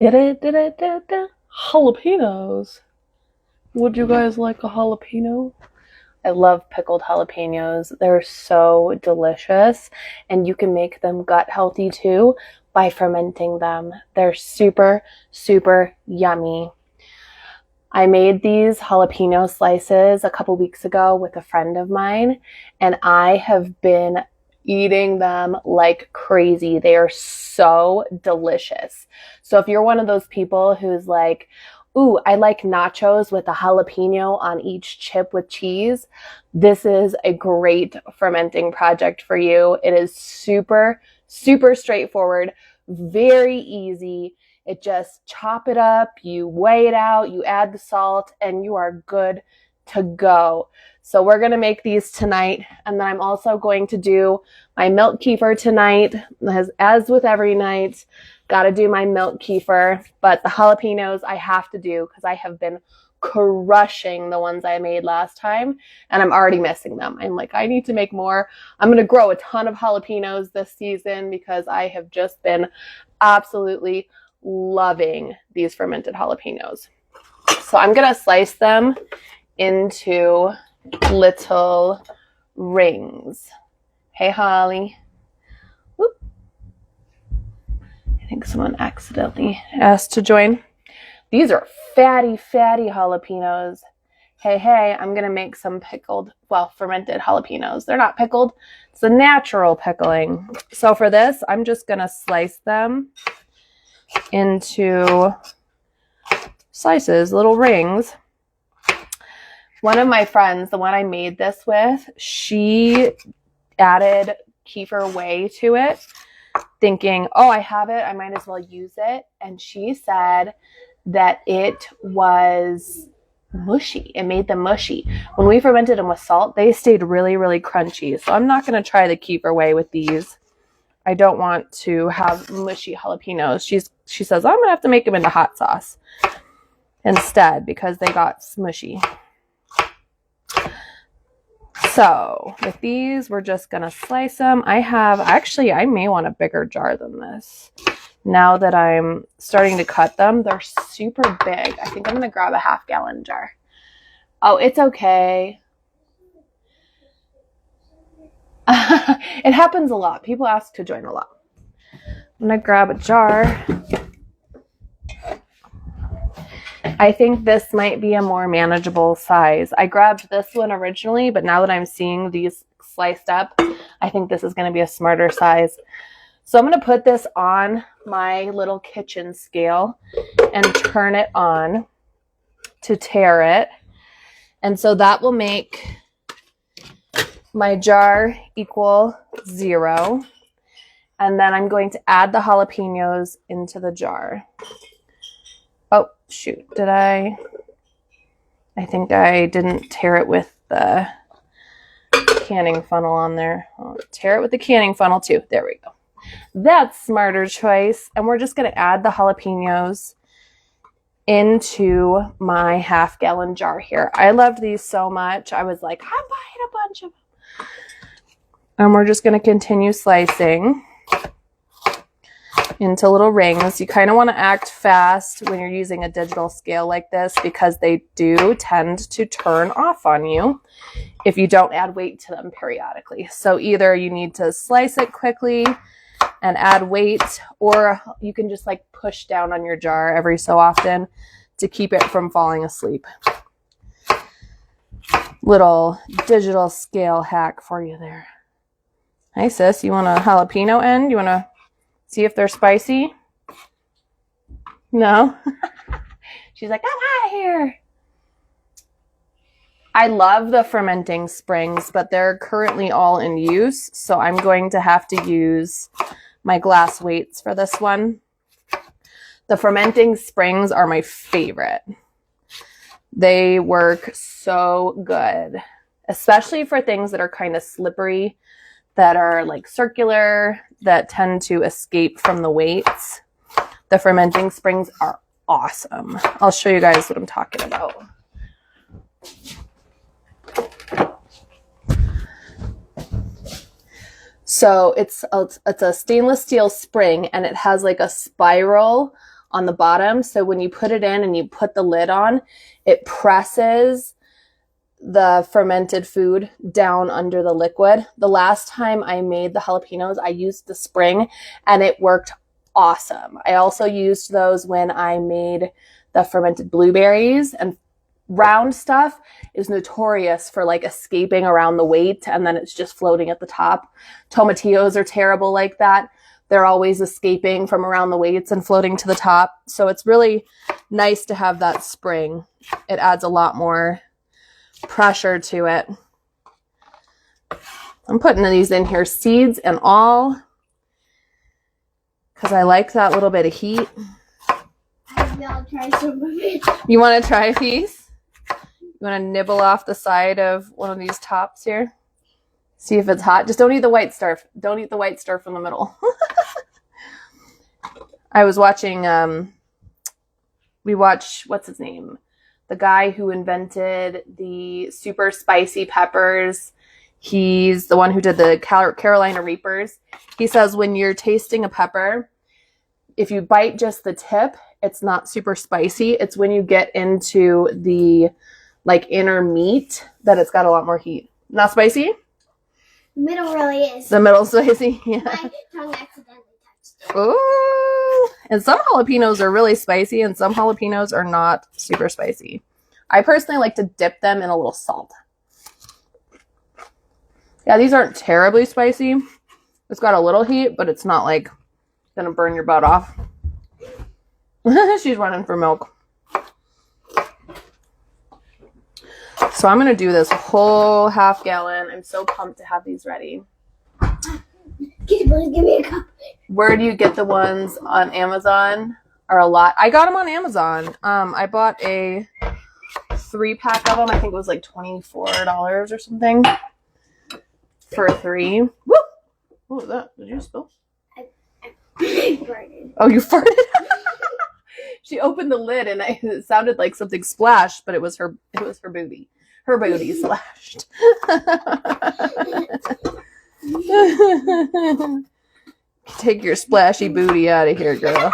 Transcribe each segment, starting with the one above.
Jalapenos. Would you guys like a jalapeno? I love pickled jalapenos. They're so delicious, and you can make them gut healthy too by fermenting them. They're super, super yummy. I made these jalapeno slices a couple weeks ago with a friend of mine, and I have been eating them like crazy. They are so delicious. So if you're one of those people who's like, ooh, I like nachos with a jalapeno on each chip with cheese, this is a great fermenting project for you. It is super, super straightforward, very easy. It just chop it up, you weigh it out, you add the salt, and you are good to go. So we're going to make these tonight. And then I'm also going to do my milk kefir tonight. As with every night, got to do my milk kefir. But the jalapenos I have to do because I have been crushing the ones I made last time. And I'm already missing them. I'm like, I need to make more. I'm going to grow a ton of jalapenos this season because I have just been absolutely loving these fermented jalapenos. So I'm going to slice them into little rings. Hey, Holly. Whoop. I think someone accidentally asked to join. These are fatty, fatty jalapenos. Hey, I'm going to make some fermented jalapenos. They're not pickled. It's a natural pickling. So for this, I'm just going to slice them into slices, little rings. One of my friends, the one I made this with, she added kefir whey to it, thinking, oh, I have it, I might as well use it. And she said that it was mushy. It made them mushy. When we fermented them with salt, they stayed really, really crunchy. So I'm not going to try the kefir whey with these. I don't want to have mushy jalapenos. She says, I'm going to have to make them into hot sauce instead because they got smushy. So with these, we're just going to slice them. I may want a bigger jar than this. Now that I'm starting to cut them, they're super big. I think I'm going to grab a half-gallon jar. Oh, it's okay. It happens a lot. People ask to join a lot. I'm going to grab a jar. I think this might be a more manageable size. I grabbed this one originally, but now that I'm seeing these sliced up, I think this is going to be a smarter size. So I'm going to put this on my little kitchen scale and turn it on to tare it. And so that will make my jar equal 0. And then I'm going to add the jalapenos into the jar. Oh, shoot. I think I didn't tare it with the canning funnel on there. I'll tare it with the canning funnel too. There we go. That's smarter choice. And we're just going to add the jalapenos into my half-gallon jar here. I loved these so much. I was like, I'm buying a bunch of them. And we're just going to continue slicing into little rings. You kind of want to act fast when you're using a digital scale like this because they do tend to turn off on you if you don't add weight to them periodically. So either you need to slice it quickly and add weight, or you can just like push down on your jar every so often to keep it from falling asleep. Little digital scale hack for you there. Hi, sis. You want a jalapeno end? You want to see if they're spicy? No? She's like, I'm out of here. I love the fermenting springs, but they're currently all in use, so I'm going to have to use my glass weights for this one. The fermenting springs are my favorite. They work so good, especially for things that are kind of slippery, that are like circular, that tend to escape from the weights. The fermenting springs are awesome. I'll show you guys what I'm talking about. So it's a stainless steel spring, and it has like a spiral on the bottom. So when you put it in and you put the lid on, it presses the fermented food down under the liquid. The last time I made the jalapenos, I used the spring and it worked awesome. I also used those when I made the fermented blueberries, and round stuff is notorious for like escaping around the weight and then it's just floating at the top. Tomatillos are terrible like that. They're always escaping from around the weights and floating to the top. So it's really nice to have that spring. It adds a lot more pressure to it. I'm putting these in here, seeds and all, because I like that little bit of heat. I'll try some of it. You want to try a piece? You want to nibble off the side of one of these tops here? See if it's hot. Just don't eat the white stuff. Don't eat the white stuff from the middle. I was watching, what's his name? The guy who invented the super spicy peppers. He's the one who did the Carolina Reapers. He says when you're tasting a pepper, if you bite just the tip, it's not super spicy. It's when you get into the like inner meat that it's got a lot more heat. Not spicy? The middle really is. The middle's spicy? Yeah. My tongue accidentally touched it. Ooh. And some jalapenos are really spicy and some jalapenos are not super spicy. I personally like to dip them in a little salt. Yeah, these aren't terribly spicy. It's got a little heat, but it's not like gonna burn your butt off. She's running for milk. So I'm gonna do this whole half gallon. I'm so pumped to have these ready. Give me a cup. Where do you get the ones on Amazon? Are a lot. I got them on Amazon. I bought a 3-pack of them. I think it was like $24 or something for 3. Woo! What was that? Did you spill? I farted. Oh, you farted? She opened the lid and it sounded like something splashed, but it was her booty. Her booty splashed. Take your splashy booty out of here, girl.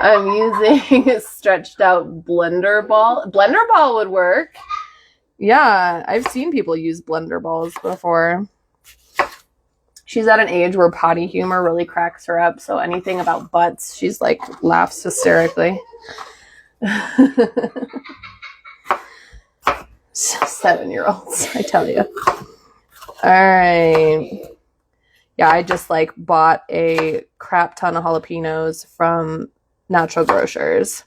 I'm using a stretched out blender ball. Blender ball would work. Yeah, I've seen people use blender balls before. She's at an age where potty humor really cracks her up, so anything about butts, she's like laughs hysterically. 7-year-olds, I tell you. All right. Yeah, I just like bought a crap ton of jalapenos from Natural Grocers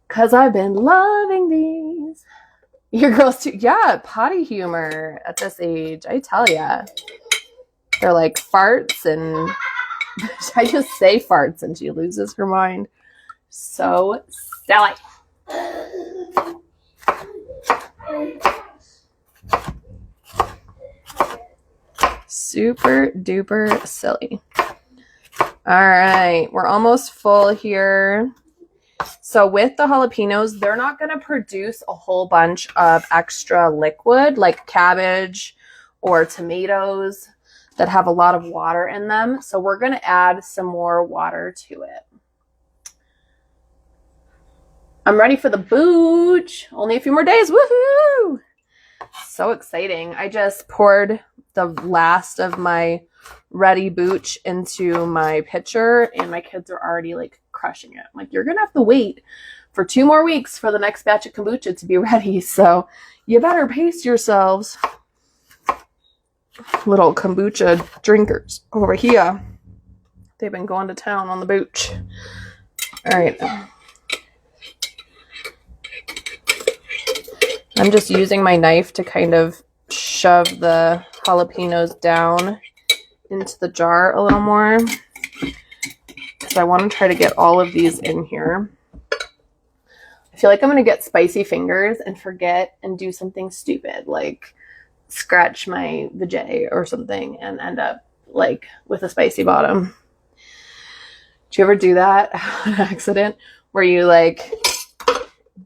because I've been loving these. Your girls too. Yeah, potty humor at this age, I tell ya. They're like farts, and I just say farts and she loses her mind. So silly. Super duper silly. All right, we're almost full here. So with the jalapenos, they're not going to produce a whole bunch of extra liquid like cabbage or tomatoes that have a lot of water in them. So we're going to add some more water to it. I'm ready for the booch. Only a few more days. Woohoo! So exciting. I just poured the last of my ready booch into my pitcher and my kids are already like crushing it. I'm like, you're going to have to wait for 2 more weeks for the next batch of kombucha to be ready. So you better pace yourselves. Little kombucha drinkers over here. They've been going to town on the booch. All right. I'm just using my knife to kind of shove the jalapenos down into the jar a little more because I want to try to get all of these in here. I feel like I'm going to get spicy fingers and forget and do something stupid like scratch my vajay or something and end up like with a spicy bottom. Do you ever do that on accident where you like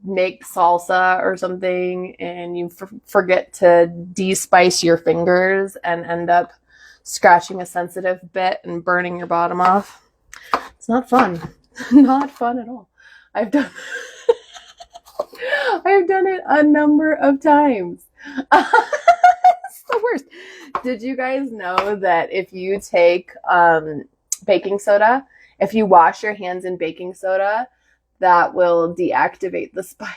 make salsa or something and you forget to de-spice your fingers and end up scratching a sensitive bit and burning your bottom off. It's not fun. Not fun at all. I've done it a number of times. It's the worst. Did you guys know that if you take baking soda, if you wash your hands in baking soda, that will deactivate the spice?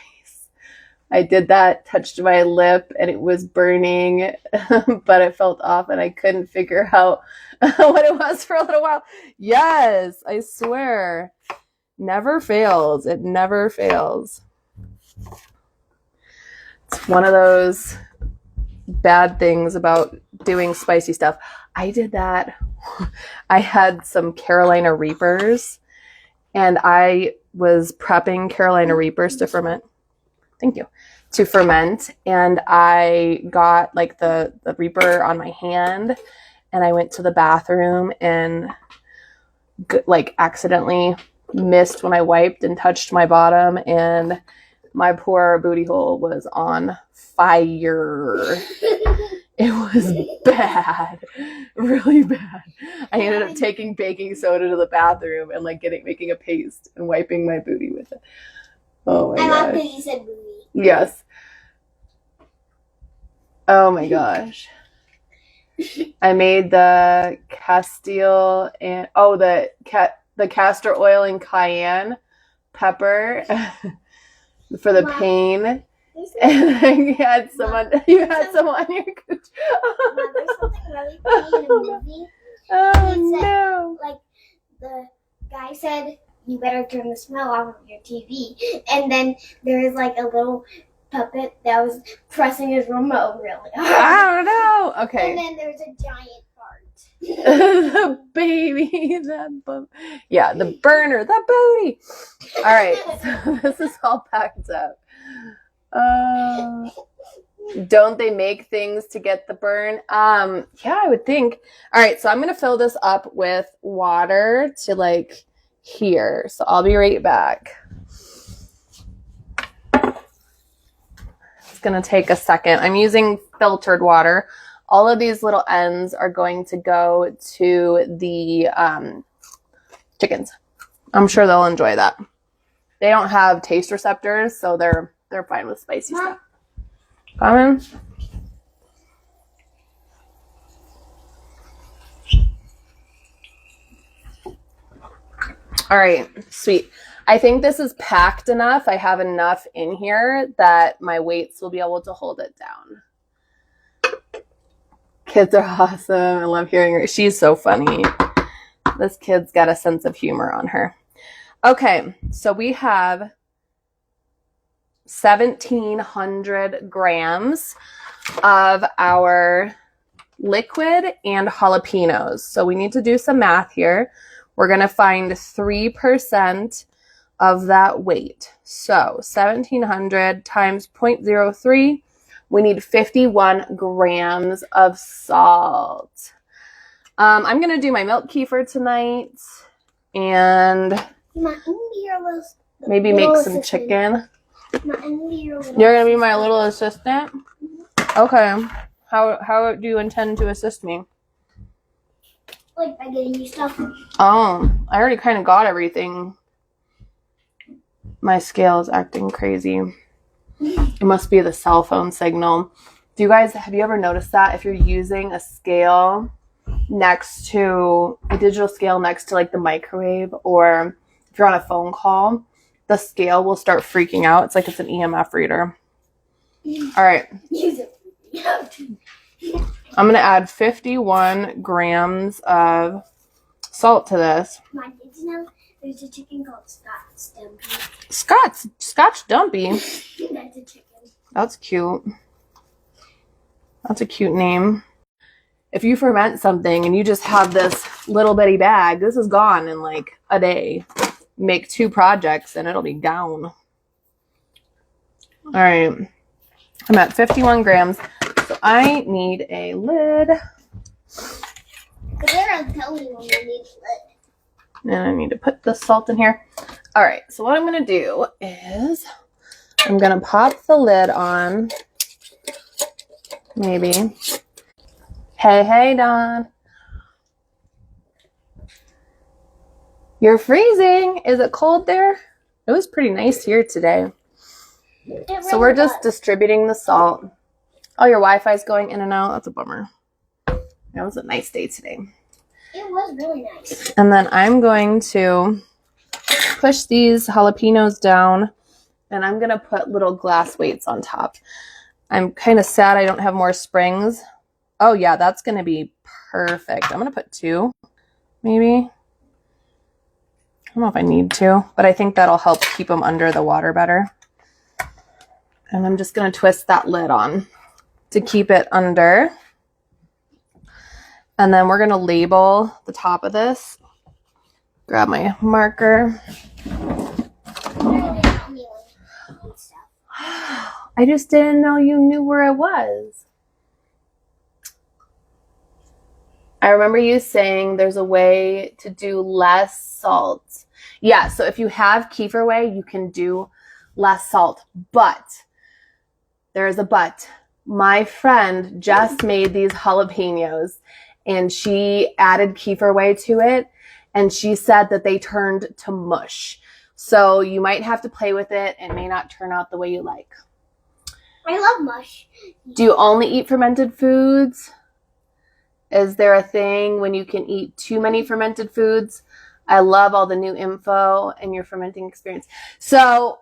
I did that, touched my lip, and it was burning, but it felt off, and I couldn't figure out what it was for a little while. Yes, I swear. Never fails. It never fails. It's one of those bad things about doing spicy stuff. I did that. I had some Carolina Reapers, and I was prepping Carolina Reapers to ferment. Thank you. To ferment, and I got like the Reaper on my hand, and I went to the bathroom and like accidentally missed when I wiped and touched my bottom, and my poor booty hole was on fire. It was bad, really bad. I ended up taking baking soda to the bathroom and like making a paste and wiping my booty with it. Oh my gosh. I love that you said booty. Yes. Oh my gosh. I made the Castile and the castor oil and cayenne pepper for the pain. And you had some on your cooch. There's something really funny in a movie. Oh no. Like the guy said, you better turn the smell off of your TV. And then there's like a little puppet that was pressing his remote really hard. I don't know. Okay. And then there's a giant fart. The baby, the burner, the booty. All right, so this is all packed up. Don't they make things to get the burn? Yeah, I would think. All right, so I'm gonna fill this up with water to like here. So I'll be right back. It's gonna take a second. I'm using filtered water. All of these little ends are going to go to the chickens. I'm sure they'll enjoy that. They don't have taste receptors, so they're fine with spicy stuff. Coming. All right, sweet. I think this is packed enough. I have enough in here that my weights will be able to hold it down. Kids are awesome. I love hearing her. She's so funny. This kid's got a sense of humor on her. Okay, so we have 1,700 grams of our liquid and jalapenos. So we need to do some math here. We're going to find 3% of that weight. So 1,700 times 0.03, we need 51 grams of salt. I'm going to do my milk kefir tonight and maybe make some chicken. You're going to be my little assistant? Okay. How do you intend to assist me? Like by getting you stuff. Oh, I already kind of got everything. My scale is acting crazy. It must be the cell phone signal. Have you ever noticed that if you're using a scale next to a digital scale next to like the microwave, or if you're on a phone call, the scale will start freaking out. It's like it's an EMF reader. All right. I'm going to add 51 grams of salt to this. Mom, did you know there's a chicken called Scotch Dumpy? Scotch Dumpy? That's a chicken. That's cute. That's a cute name. If you ferment something and you just have this little bitty bag, this is gone in like a day. Make 2 projects and it'll be gone. All right. I'm at 51 grams. So I need a lid. They don't tell me when we need a lid. And I need to put the salt in here. All right. So what I'm going to do is I'm going to pop the lid on. Maybe. Hey, Don. You're freezing. Is it cold there? It was pretty nice here today. So we're just distributing the salt. Oh, your Wi-Fi's going in and out. That's a bummer. It was a nice day today. It was really nice. And then I'm going to push these jalapenos down, and I'm going to put little glass weights on top. I'm kind of sad I don't have more springs. Oh, yeah, that's going to be perfect. I'm going to put 2, maybe. I don't know if I need to, but I think that'll help keep them under the water better. And I'm just going to twist that lid on to keep it under. And then we're going to label the top of this. Grab my marker. I just didn't know you knew where I was. I remember you saying there's a way to do less salt. Yeah, so if you have kefir whey, you can do less salt. But, there is a but. My friend just made these jalapeños, and she added kefir whey to it, and she said that they turned to mush. So you might have to play with it. It may not turn out the way you like. I love mush. Do you only eat fermented foods? Is there a thing when you can eat too many fermented foods? I love all the new info and your fermenting experience. So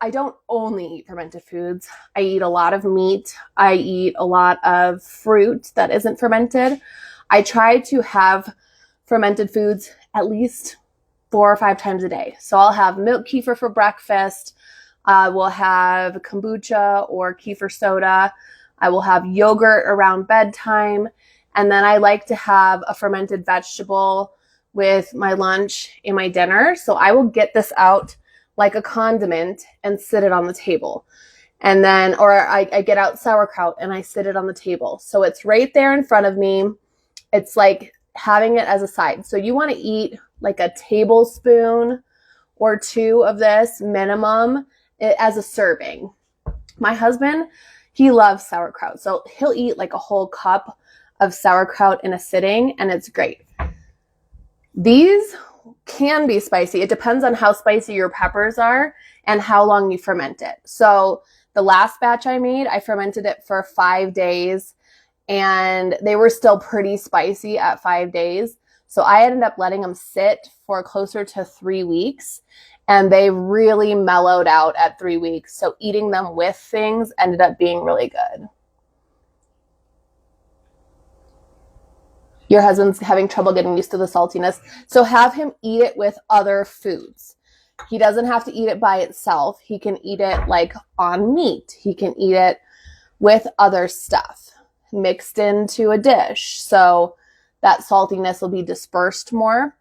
I don't only eat fermented foods. I eat a lot of meat. I eat a lot of fruit that isn't fermented. I try to have fermented foods at least 4 or 5 times a day. So I'll have milk kefir for breakfast. We'll have kombucha or kefir soda. I will have yogurt around bedtime. And then I like to have a fermented vegetable with my lunch and my dinner. So I will get this out like a condiment and sit it on the table. And then, or I get out sauerkraut and I sit it on the table. So it's right there in front of me. It's like having it as a side. So you want to eat like a tablespoon or 2 of this minimum as a serving. My husband, he loves sauerkraut. So he'll eat like a whole cup of sauerkraut in a sitting, and it's great. These can be spicy. It depends on how spicy your peppers are and how long you ferment it. So the last batch I made, I fermented it for 5 days, and they were still pretty spicy at 5 days. So I ended up letting them sit for closer to 3 weeks, and they really mellowed out at 3 weeks. So eating them with things ended up being really good. Your husband's having trouble getting used to the saltiness. So have him eat it with other foods. He doesn't have to eat it by itself. He can eat it like on meat. He can eat it with other stuff mixed into a dish. So that saltiness will be dispersed more.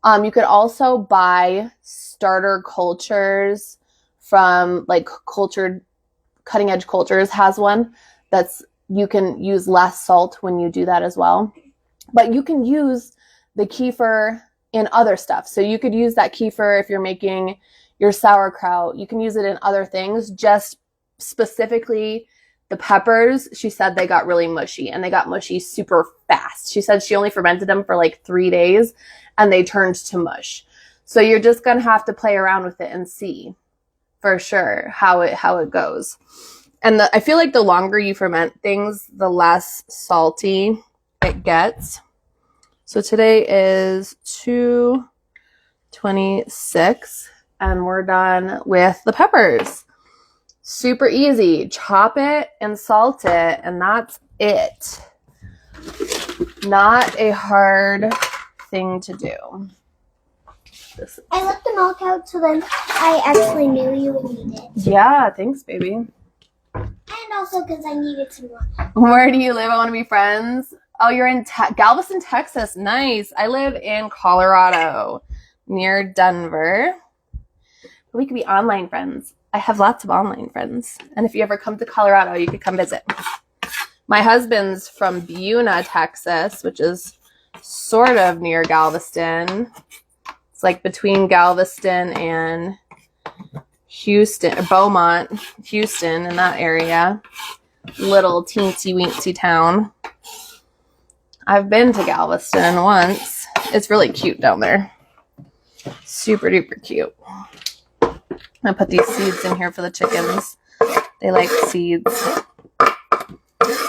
You could also buy starter cultures from like Cutting Edge Cultures has one that's, you can use less salt when you do that as well. But you can use the kefir in other stuff. So you could use that kefir if you're making your sauerkraut. You can use it in other things. Just specifically the peppers, she said they got really mushy, and they got mushy super fast. She said she only fermented them for like 3 days and they turned to mush. So you're just going to have to play around with it and see for sure how it goes. And I feel like the longer you ferment things, the less salty it gets. So today is 2/26 and we're done with the peppers. Super easy. Chop it and salt it, and that's it. Not a hard thing to do. I let the milk out so then I actually knew you would need it. Yeah, thanks, baby. And also because I needed some more. Where do you live? I want to be friends. Oh, you're in Galveston, Texas. Nice. I live in Colorado, near Denver. We could be online friends. I have lots of online friends. And if you ever come to Colorado, you could come visit. My husband's from Buna, Texas, which is sort of near Galveston. It's like between Galveston and Houston, Beaumont, Houston, in that area. Little teensy weensy town. I've been to Galveston once. It's really cute down there. Super duper cute. I'm gonna put these seeds in here for the chickens. They like seeds.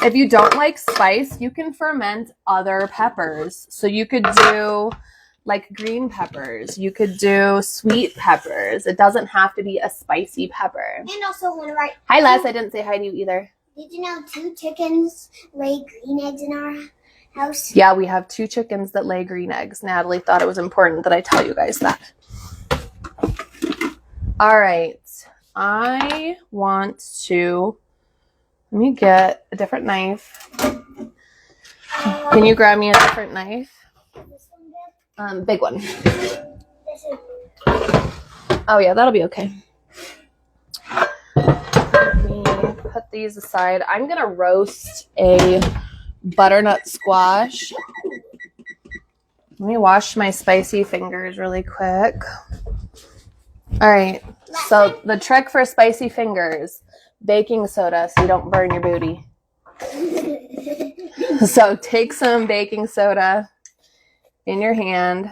If you don't like spice, you can ferment other peppers. So you could do like green peppers. You could do sweet peppers. It doesn't have to be a spicy pepper. And also, whenever Hi, Les. I didn't say hi to you either. did you know 2 chickens lay green eggs in our house? Yeah, we have 2 chickens that lay green eggs. Natalie thought it was important that I tell you guys that. All right. I want to, let me get a different knife. Can you grab me a different knife? This one good? Big one. This is Oh yeah, that'll be okay. Let me put these aside. I'm gonna roast a butternut squash. Let me wash my spicy fingers really quick. All right, so the trick for spicy fingers, baking soda so you don't burn your booty. So take some baking soda in your hand,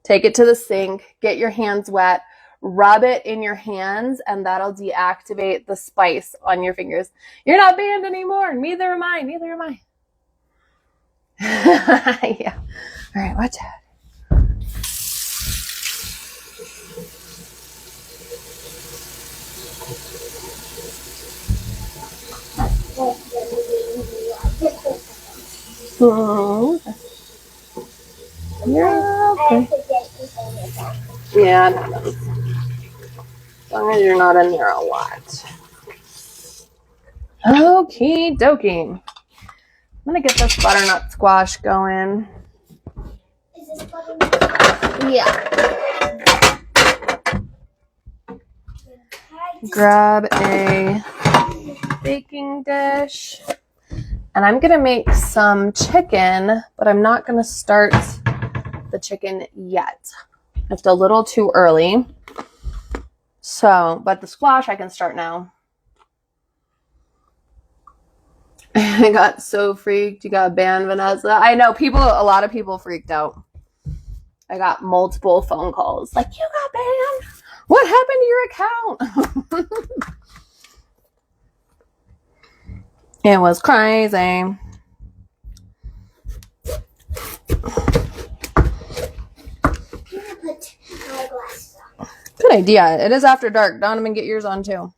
take it to the sink, get your hands wet, rub it in your hands, and that'll deactivate the spice on your fingers. You're not banned anymore. Neither am I. Neither am I. Yeah. All right, watch out. Oh, yeah, okay. Yeah, no. As long as you're not in there a lot. Okie dokie. I'm gonna get this butternut squash going. Is this butternut? Yeah. Grab a baking dish. And I'm gonna make some chicken, but I'm not gonna start the chicken yet. It's a little too early. So, but the squash I can start now. I got so freaked. You got banned, Vanessa. I know a lot of people freaked out. I got multiple phone calls. Like, you got banned? What happened to your account? It was crazy. I'm gonna put my glasses on. Good idea. It is after dark. Donovan, get yours on too.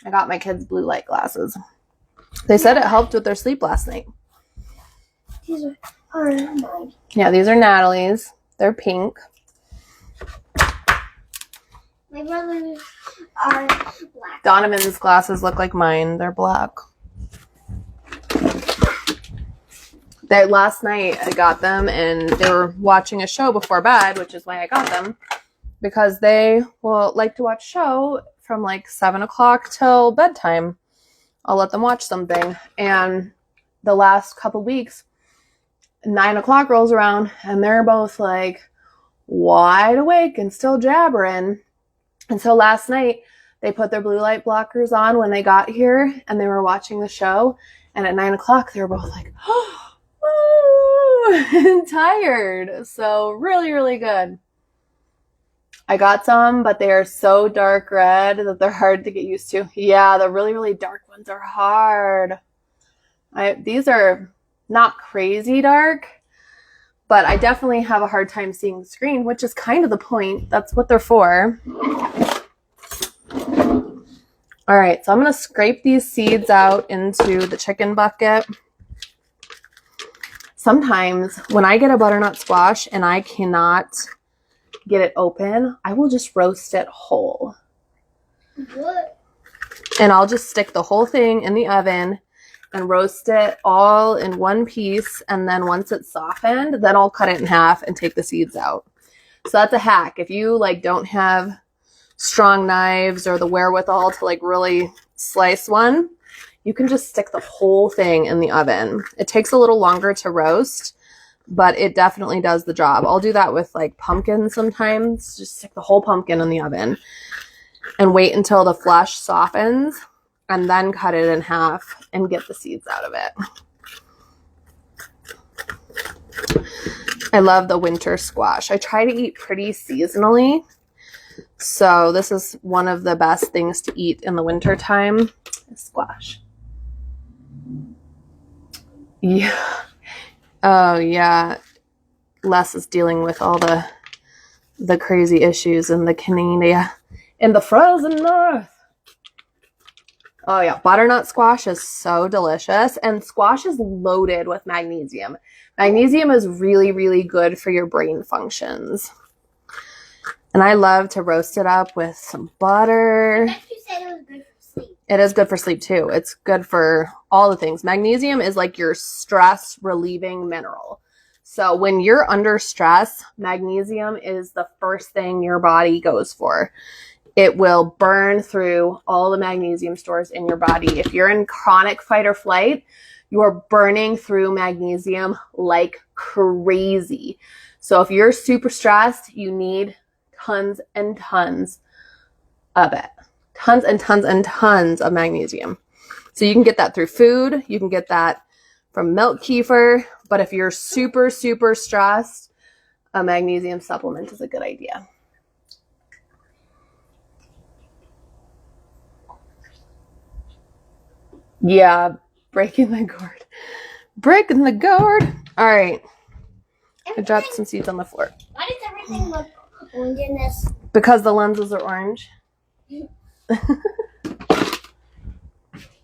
I got my kids blue light glasses. They said it helped with their sleep last night. These are mine. Yeah, these are Natalie's. They're pink. My brothers are black. Donovan's glasses look like mine. They're black. Last night I got them and they were watching a show before bed, which is why I got them. Because they will like to watch a show from like 7 o'clock till bedtime. I'll let them watch something. And the last couple weeks, 9 o'clock rolls around and they're both like wide awake and still jabbering. And so last night they put their blue light blockers on when they got here and they were watching the show. And at 9 o'clock they were both like, oh, and tired. So really, really good. I got some, but they are so dark red that they're hard to get used to. Yeah, the really, really dark ones are hard. These are not crazy dark, but I definitely have a hard time seeing the screen, which is kind of the point. That's what they're for. All right, so I'm going to scrape these seeds out into the chicken bucket. Sometimes when I get a butternut squash and I cannot get it open, I will just roast it whole. Good. And I'll just stick the whole thing in the oven and roast it all in one piece. And then once it's softened, then I'll cut it in half and take the seeds out. So that's a hack. If you like don't have strong knives or the wherewithal to like really slice one, you can just stick the whole thing in the oven. It takes a little longer to roast, but it definitely does the job. I'll do that with like pumpkin sometimes. Just stick the whole pumpkin in the oven and wait until the flesh softens and then cut it in half and get the seeds out of it. I love the winter squash. I try to eat pretty seasonally. So this is one of the best things to eat in the winter time, is squash. Yeah. Oh, yeah. Les is dealing with all the crazy issues in the Canada, in the frozen north. Oh, yeah. Butternut squash is so delicious. And squash is loaded with magnesium. Magnesium is really, really good for your brain functions. And I love to roast it up with some butter. I thought you said it was good for sleep. It is good for sleep too. It's good for all the things. Magnesium is like your stress relieving mineral. So when you're under stress, magnesium is the first thing your body goes for. It will burn through all the magnesium stores in your body. If you're in chronic fight or flight, you're burning through magnesium like crazy. So if you're super stressed, you need tons and tons of it. Tons and tons and tons of magnesium. So you can get that through food. You can get that from milk kefir. But if you're super, super stressed, a magnesium supplement is a good idea. Yeah, breaking the gourd. Breaking the gourd. All right. I dropped some seeds on the floor. Why does everything look orange in this? Because the lenses are orange.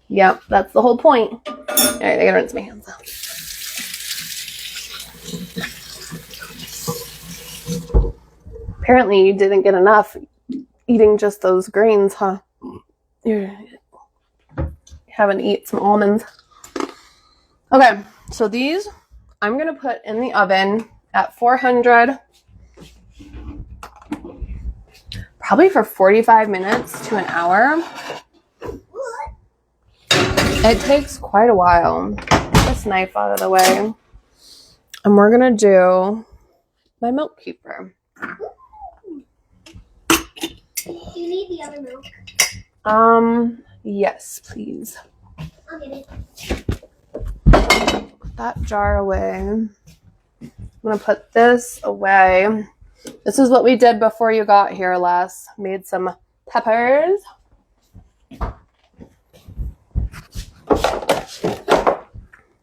Yep, that's the whole point. All right, I gotta rinse my hands out. Apparently you didn't get enough eating just those grains, huh? You haven't eaten some almonds. Okay, so these I'm gonna put in the oven at 400, probably for 45 minutes to an hour. It takes quite a while. Get this knife out of the way. And we're gonna do my milk kefir. Do you need the other milk? Yes, please. I'll get it. Put that jar away. I'm gonna put this away. This is what we did before you got here, Les. Made some peppers. Hi,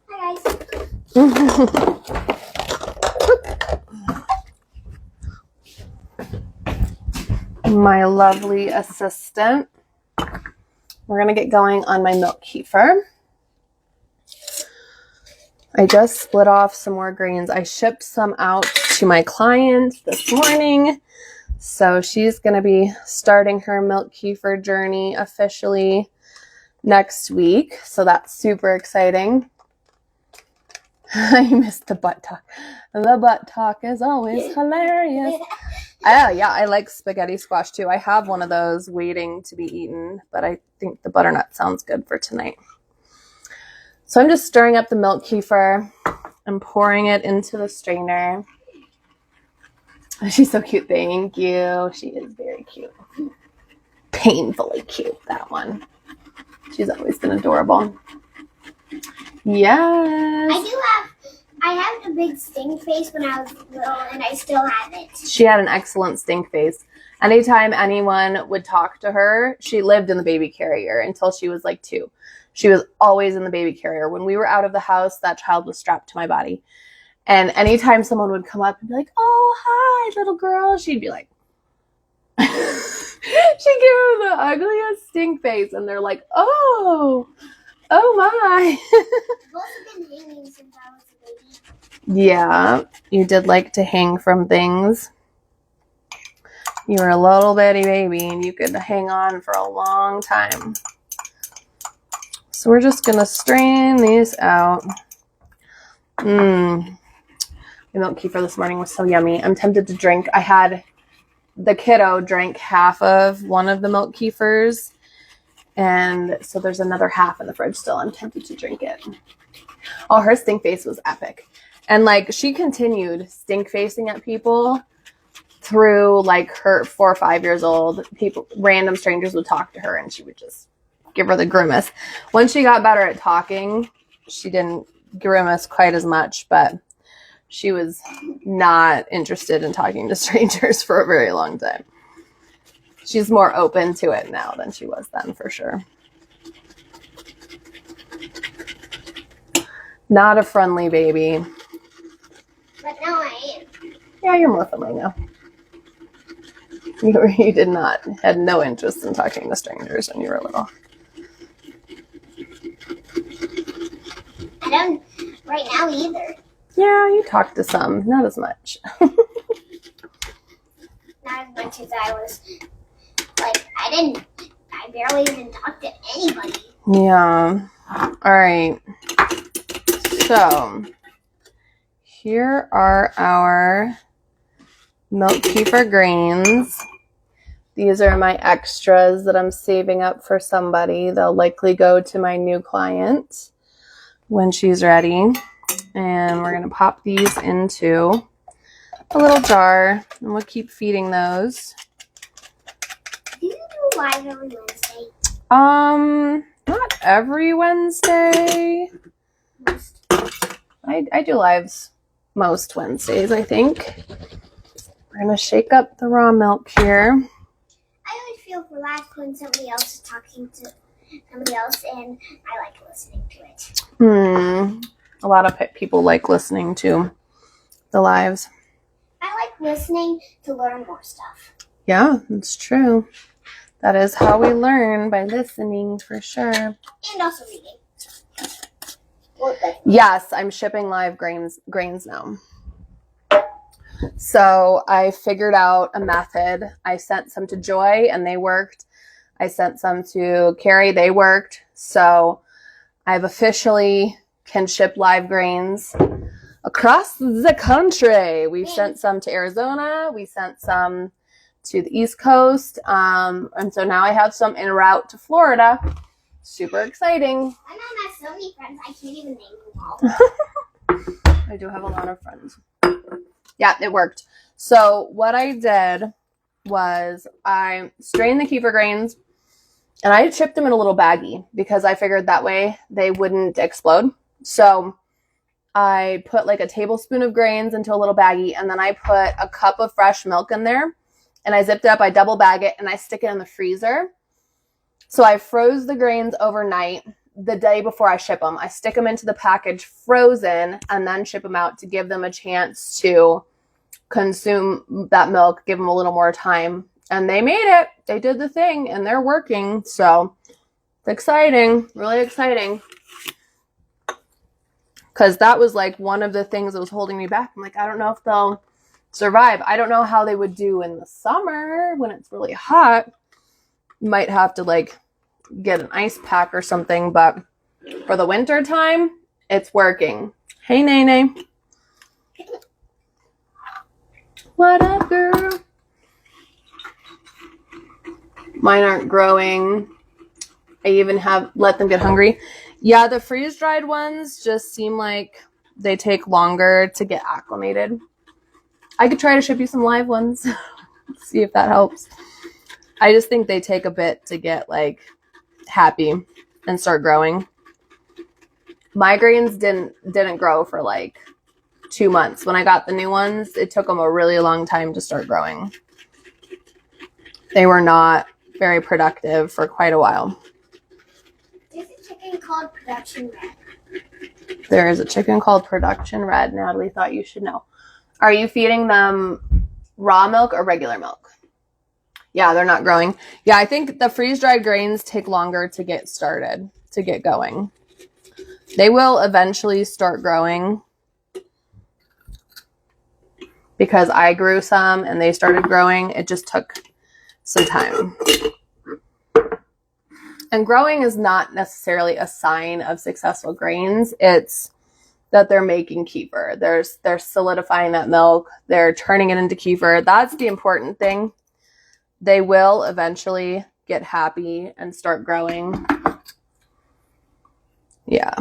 guys. My lovely assistant. We're gonna get going on my milk kefir. I just split off some more grains. I shipped some out to my client this morning. So she's gonna be starting her milk kefir journey officially next week. So that's super exciting. I missed the butt talk. The butt talk is always hilarious. Oh, yeah, I like spaghetti squash too. I have one of those waiting to be eaten, but I think the butternut sounds good for tonight. So I'm just stirring up the milk kefir and pouring it into the strainer. She's so cute. Thank you. She is very cute. Painfully cute, that one. She's always been adorable. Yes. I had a big stink face when I was little, and I still have it. She had an excellent stink face. Anytime anyone would talk to her, she lived in the baby carrier until she was like 2. She was always in the baby carrier. When we were out of the house, that child was strapped to my body. And anytime someone would come up and be like, "Oh, hi, little girl," she'd be like, she'd give her the ugliest stink face. And they're like, oh my. Both have been hanging since I was a baby. Yeah, you did like to hang from things. You were a little bitty baby and you could hang on for a long time. So we're just gonna strain these out. The milk kefir this morning was so yummy. I'm tempted to drink. I had the kiddo drank half of one of the milk kefirs, and so there's another half in the fridge still. I'm tempted to drink it. Oh, her stink face was epic. And like she continued stink facing at people through like her 4 or 5 years old. People, random strangers would talk to her and she would just give her the grimace. Once she got better at talking, she didn't grimace quite as much, but she was not interested in talking to strangers for a very long time. She's more open to it now than she was then, for sure. Not a friendly baby. But now I am. Yeah, you're more friendly now. You did not, had no interest in talking to strangers when you were little. I don't right now either. Yeah, you talked to some, not as much. Not as much as I was. Like, I barely even talked to anybody. Yeah. All right. So, here are our milk kefir grains. These are my extras that I'm saving up for somebody. They'll likely go to my new client when she's ready. And we're going to pop these into a little jar, and we'll keep feeding those. Do you do live every Wednesday? Not every Wednesday. I do lives most Wednesdays, I think. We're going to shake up the raw milk here. I always feel relaxed when somebody else is talking to somebody else, and I like listening to it. A lot of people like listening to the lives. I like listening to learn more stuff. Yeah, it's true. That is how we learn, by listening, for sure. And also reading. Yes, I'm shipping live grains now. So I figured out a method. I sent some to Joy and they worked. I sent some to Carrie, they worked. So I've officially can ship live grains across the country. We've sent some to Arizona. We sent some to the East Coast. And so now I have some en route to Florida. Super exciting. My mom has so many friends, I can't even name them all. I do have a lot of friends. Yeah, it worked. So what I did was I strained the kefir grains and I chipped them in a little baggie because I figured that way they wouldn't explode. So I put like a tablespoon of grains into a little baggie, and then I put a cup of fresh milk in there, and I zipped it up, I double bag it, and I stick it in the freezer. So I froze the grains overnight. The day before I ship them, I stick them into the package frozen and then ship them out to give them a chance to consume that milk, give them a little more time. And they made it. They did the thing and they're working. So it's exciting, really exciting. Because that was like one of the things that was holding me back. I'm like, I don't know if they'll survive. I don't know how they would do in the summer when it's really hot. Might have to like get an ice pack or something, but for the winter time, it's working. Hey, Nene. What up, girl? Mine aren't growing. I even have let them get hungry. Yeah, the freeze-dried ones just seem like they take longer to get acclimated. I could try to ship you some live ones. See if that helps. I just think they take a bit to get like happy and start growing. My grains didn't grow for like 2 months. When I got the new ones, it took them a really long time to start growing. They were not very productive for quite a while. There's a chicken called Production Red. There is a chicken called Production Red. Natalie thought you should know. Are you feeding them raw milk or regular milk? Yeah, they're not growing. Yeah, I think the freeze-dried grains take longer to get started, to get going. They will eventually start growing because I grew some and they started growing. It just took some time. And growing is not necessarily a sign of successful grains. It's that they're making kefir. They're solidifying that milk. They're turning it into kefir. That's the important thing. They will eventually get happy and start growing. Yeah.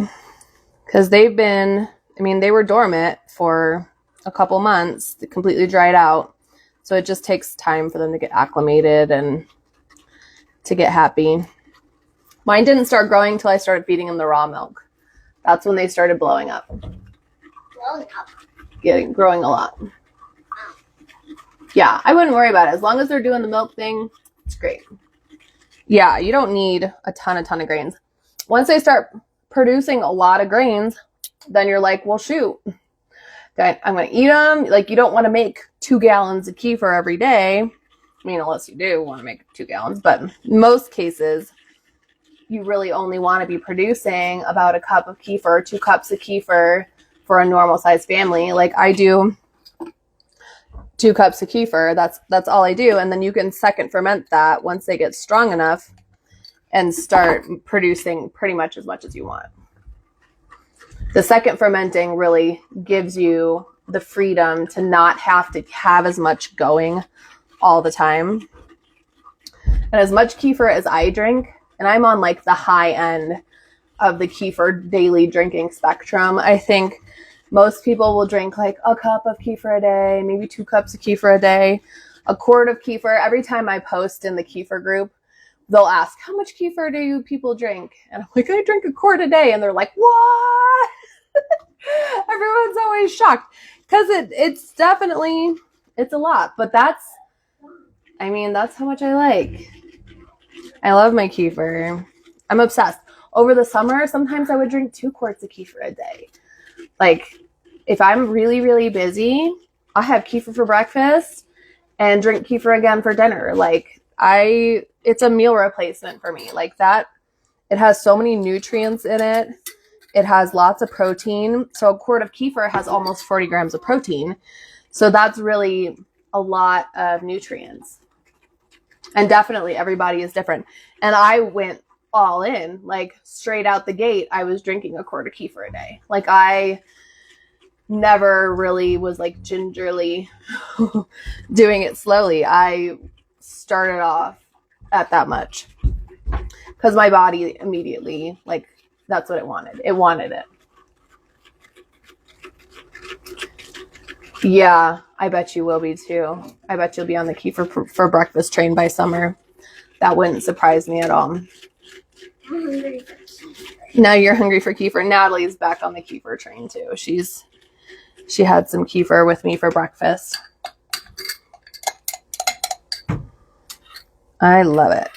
Because they were dormant for a couple months, completely dried out. So it just takes time for them to get acclimated and to get happy. Mine didn't start growing until I started feeding them the raw milk. That's when they started blowing up. Blowing up? growing a lot. Yeah, I wouldn't worry about it. As long as they're doing the milk thing, it's great. Yeah, you don't need a ton of grains. Once they start producing a lot of grains, then you're like, well, shoot, I'm going to eat them. Like, you don't want to make 2 gallons of kefir every day. I mean, unless you do want to make 2 gallons. But in most cases, you really only want to be producing about a cup of kefir, 2 cups of kefir for a normal sized family. Like I do 2 cups of kefir. That's all I do. And then you can second ferment that once they get strong enough and start producing pretty much as you want. The second fermenting really gives you the freedom to not have to have as much going all the time. And as much kefir as I drink, and I'm on like the high end of the kefir daily drinking spectrum, I think most people will drink like a cup of kefir a day, maybe 2 cups of kefir a day, a quart of kefir. Every time I post in the kefir group, they'll ask, how much kefir do you people drink? And I'm like, I drink a quart a day. And they're like, what? Everyone's always shocked because it's definitely, it's a lot, but that's how much I like. I love my kefir. I'm obsessed. Over the summer, sometimes I would drink 2 quarts of kefir a day. Like, if I'm really, really busy, I'll have kefir for breakfast and drink kefir again for dinner. Like, it's a meal replacement for me. Like that, it has so many nutrients in it. It has lots of protein. So a quart of kefir has almost 40 grams of protein. So that's really a lot of nutrients. And definitely everybody is different. And I went all in, like straight out the gate. I was drinking a quart of kefir a day. Like I never really was like gingerly doing it slowly. I started off at that much because my body immediately, like, that's what it wanted. It wanted it. Yeah, I bet you will be too. I bet you'll be on the kefir for breakfast train by summer. That wouldn't surprise me at all. I'm hungry for kefir. Now you're hungry for kefir. Natalie's back on the kefir train too. She had some kefir with me for breakfast. I love it.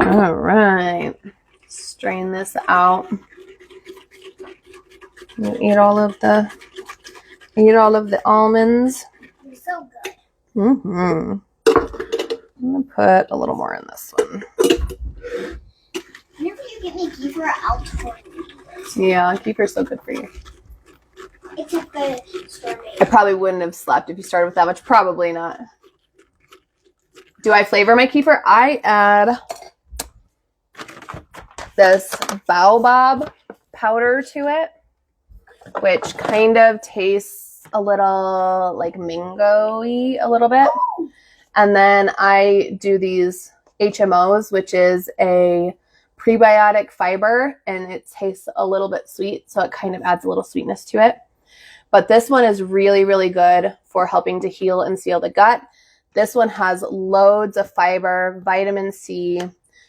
All right. Strain this out. You eat all of the almonds. They're so good. I'm gonna put a little more in this one. Whenever you get me kefir, I'll totally eat it. Yeah, kefir's so good for you. Except the strawberry. I probably wouldn't have slept if you started with that much. Probably not. Do I flavor my kefir? I add this baobab powder to it, which kind of tastes a little like mango-y a little bit. And then I do these HMOs, which is a prebiotic fiber, and it tastes a little bit sweet, so it kind of adds a little sweetness to it. But this one is really, really good for helping to heal and seal the gut. This one has loads of fiber, vitamin C,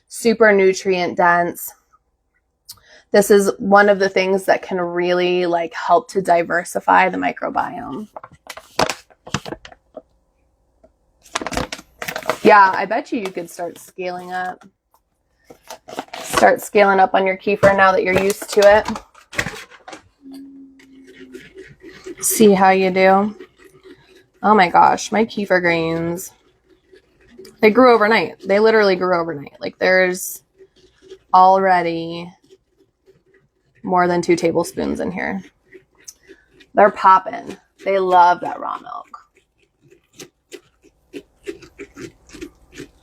super nutrient dense. This is one of the things that can really like help to diversify the microbiome. Yeah, I bet you could start scaling up. Start scaling up on your kefir now that you're used to it. See how you do. Oh my gosh, my kefir grains. They grew overnight. They literally grew overnight. Like there's already more than 2 tablespoons in here. They're popping. They love that raw milk.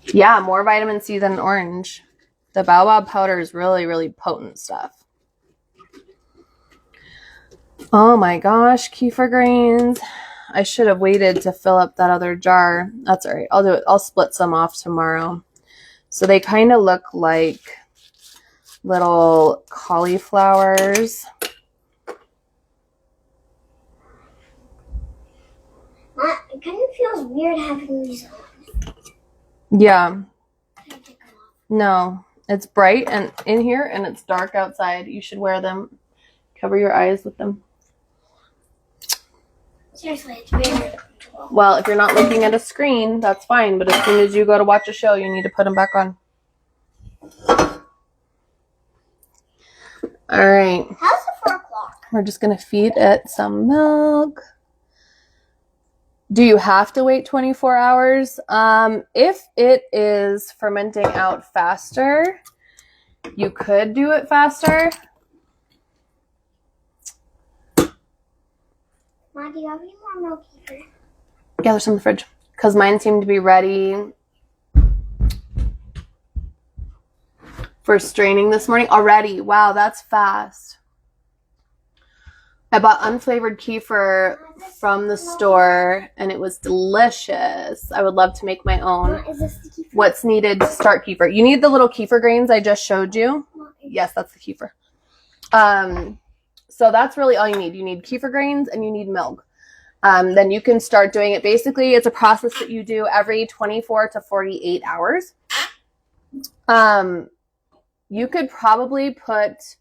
Yeah, more vitamin C than orange. The baobab powder is really, really potent stuff. Oh my gosh, kefir grains. I should have waited to fill up that other jar. That's all right. I'll do it. I'll split some off tomorrow. So they kind of look like little cauliflowers. It kind of feels weird having these on. Yeah. Can I take them off? No, It's bright and in here and it's dark outside. You should wear them. Cover your eyes with them. Seriously, it's very uncomfortable. Well, if you're not looking at a screen, that's fine. But as soon as you go to watch a show, you need to put them back on. All right. How's it 4 o'clock? We're just going to feed it some milk. Do you have to wait 24 hours? If it is fermenting out faster, you could do it faster. Mom, do you have any more milk here? Yeah, there's some in the fridge. Because mine seem to be ready for straining this morning already. Wow, that's fast. I bought unflavored kefir from the store, and it was delicious. I would love to make my own. Is this the kefir? What's needed to start kefir? You need the little kefir grains I just showed you. Yes, that's the kefir. So that's really all you need. You need kefir grains and you need milk. Then you can start doing it. Basically, it's a process that you do every 24 to 48 hours. You could probably put...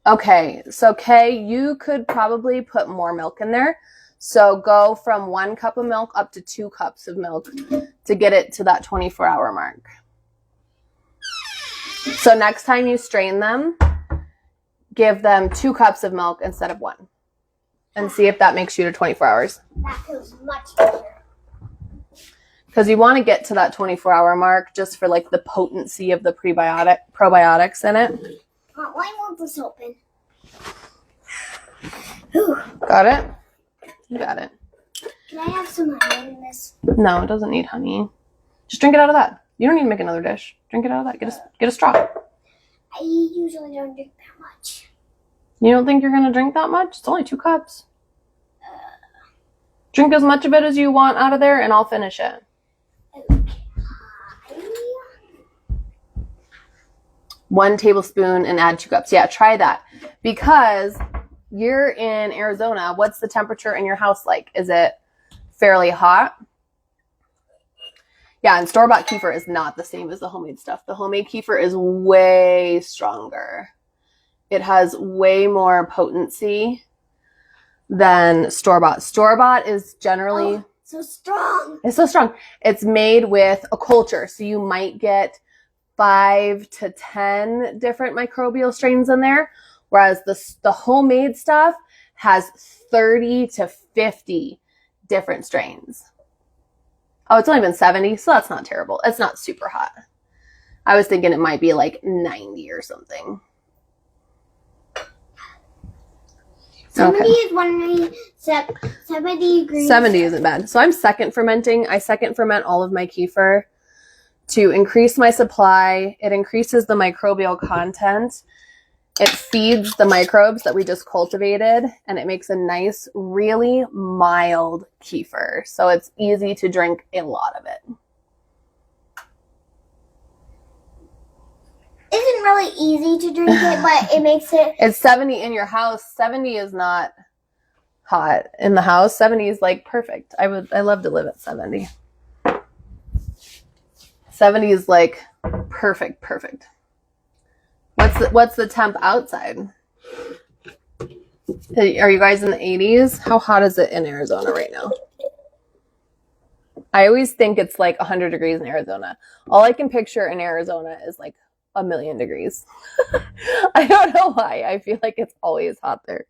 Okay, so Kay, you could probably put more milk in there. So go from 1 cup of milk up to 2 cups of milk to get it to that 24-hour mark. So next time you strain them, give them 2 cups of milk instead of 1. And see if that makes you to 24 hours. That feels much better. Because you want to get to that 24-hour mark just for like the potency of the probiotics in it. Why won't this open? Got it? You got it. Can I have some honey in this? No, it doesn't need honey. Just drink it out of that. You don't need to make another dish. Drink it out of that. Get a straw. I usually don't drink that much. You don't think you're going to drink that much? It's only 2 cups. Drink as much of it as you want out of there, and I'll finish it. Okay. 1 tablespoon and add 2 cups. Yeah, try that. Because you're in Arizona. What's the temperature in your house like? Is it fairly hot? Yeah, and store-bought kefir is not the same as the homemade stuff. The homemade kefir is way stronger. It has way more potency than store-bought. Store-bought is generally... so strong. It's so strong. It's made with a culture, so you might get 5 to 10 different microbial strains in there, whereas the homemade stuff has 30 to 50 different strains. Oh, it's only been 70, so that's not terrible. It's not super hot. I was thinking it might be like 90 or something. 70 is 70 degrees. 70 isn't bad. So I'm second fermenting. I second ferment all of my kefir to increase my supply. It increases the microbial content. It feeds the microbes that we just cultivated, and it makes a nice, really mild kefir. So it's easy to drink a lot of it. Isn't really easy to drink it, but it makes it... It's 70 in your house. 70 is not hot in the house. 70 is like perfect. I love to live at 70. 70 is like perfect. What's the temp outside? Are you guys in the 80s? How hot is it in Arizona right now? I always think it's like 100 degrees in Arizona. All I can picture in Arizona is like 1,000,000 degrees. I don't know why. I feel like it's always hot there.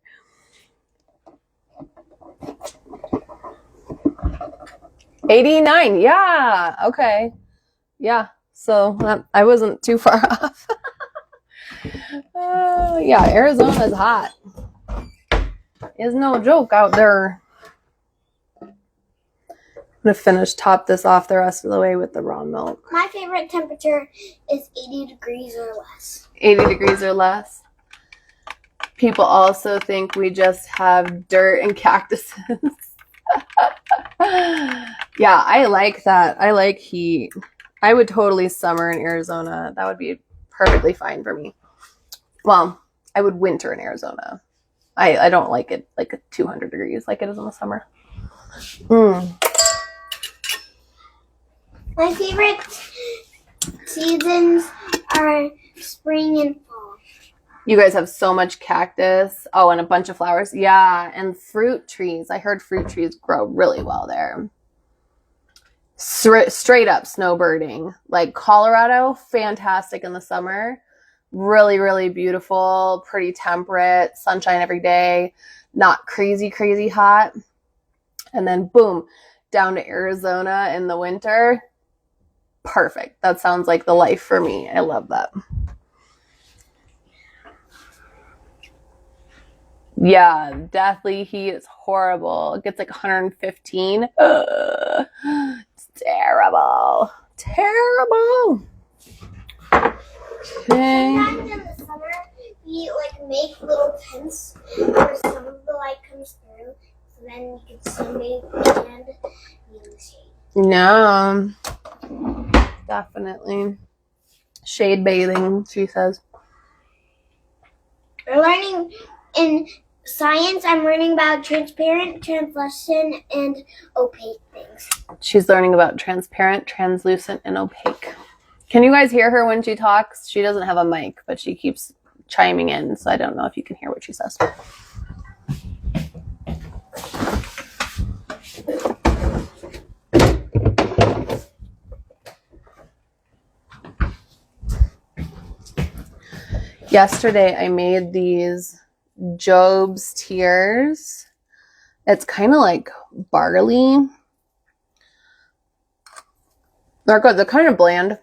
$89. Yeah. Okay. Yeah. So I wasn't too far off. Yeah, Arizona's hot. It's no joke out there. I'm going to top this off the rest of the way with the raw milk. My favorite temperature is 80 degrees or less. 80 degrees or less. People also think we just have dirt and cactuses. Yeah, I like that. I like heat. I would totally summer in Arizona. That would be perfectly fine for me. Well, I would winter in Arizona. I don't like it like 200 degrees like it is in the summer. My favorite seasons are spring and fall. You guys have so much cactus. Oh, and a bunch of flowers. Yeah, and fruit trees. I heard fruit trees grow really well there. Straight up snowbirding. Like Colorado, fantastic in the summer. Really, really beautiful, pretty temperate, sunshine every day, not crazy, crazy hot. And then boom, down to Arizona in the winter. Perfect. That sounds like the life for me. I love that. Yeah, deathly heat is horrible. It gets like 115. Ugh, it's terrible. Terrible. Okay. Sometimes in the summer, we like make little tents where some of the light comes through, so then you can sunbathe and be in the shade. No, definitely. Shade bathing, she says. We're learning in science. I'm learning about transparent, translucent, and opaque things. She's learning about transparent, translucent, and opaque. Can you guys hear her when she talks? She doesn't have a mic, but she keeps chiming in, so I don't know if you can hear what she says. Yesterday, I made these Job's Tears. It's kind of like barley. They're good. They're kind of bland.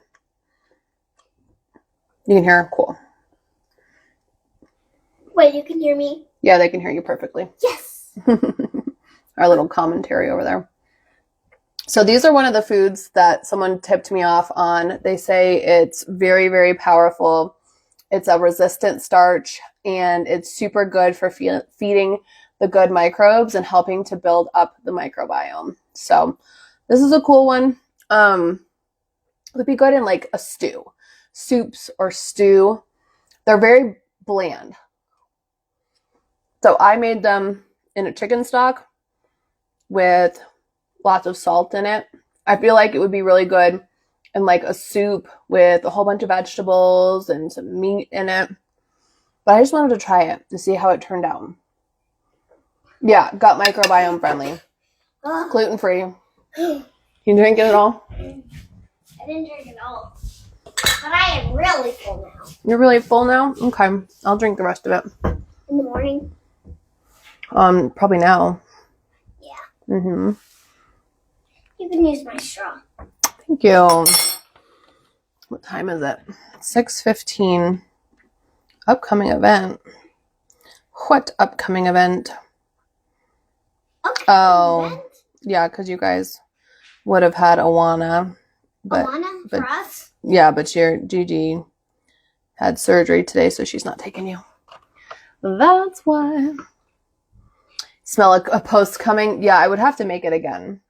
You can hear? Cool. Wait, you can hear me? Yeah, they can hear you perfectly. Yes! Our little commentary over there. So these are one of the foods that someone tipped me off on. They say it's very, very powerful. It's a resistant starch, and it's super good for feeding the good microbes and helping to build up the microbiome. So this is a cool one. It would be good in like a stew. Soups or stew. They're very bland. So I made them in a chicken stock with lots of salt in it. I feel like it would be really good in like a soup with a whole bunch of vegetables and some meat in it. But I just wanted to try it to see how it turned out. Yeah, gut microbiome friendly. Gluten free. You drink it at all? I didn't drink it all. But I am really full now. You're really full now? Okay. I'll drink the rest of it. In the morning? Probably now. Yeah. Mm-hmm. You can use my straw. Thank you. What time is it? 6:15. Upcoming event. What upcoming event? Okay. Oh, yeah, because you guys would have had Awana. But, Alana, for us? Yeah, but your Gigi had surgery today, so she's not taking you. That's why. Smell a post coming? Yeah, I would have to make it again.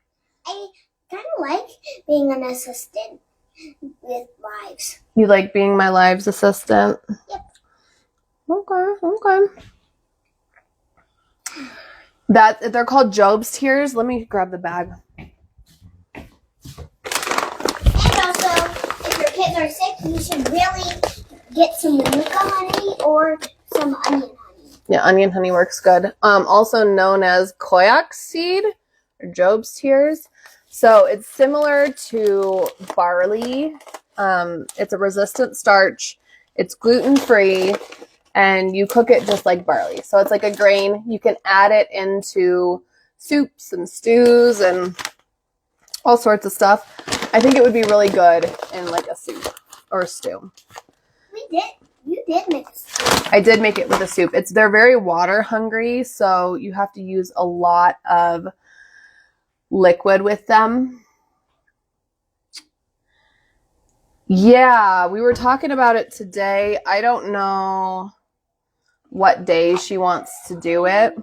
I kind of like being an assistant with lives. You like being my lives assistant? Yep. Okay. That they're called Job's Tears. Let me grab the bag. And also, if your kids are sick, you should really get some manuka honey or some onion honey. Yeah, onion honey works good. Also known as koyak seed or Job's Tears. So it's similar to barley. It's a resistant starch. It's gluten-free, and you cook it just like barley. So it's like a grain. You can add it into soups and stews and all sorts of stuff. I think it would be really good in like a soup or a stew. You did make a soup. I did make it with a soup. They're very water hungry, so you have to use a lot of liquid with them. Yeah, we were talking about it today. I don't know what day she wants to do it,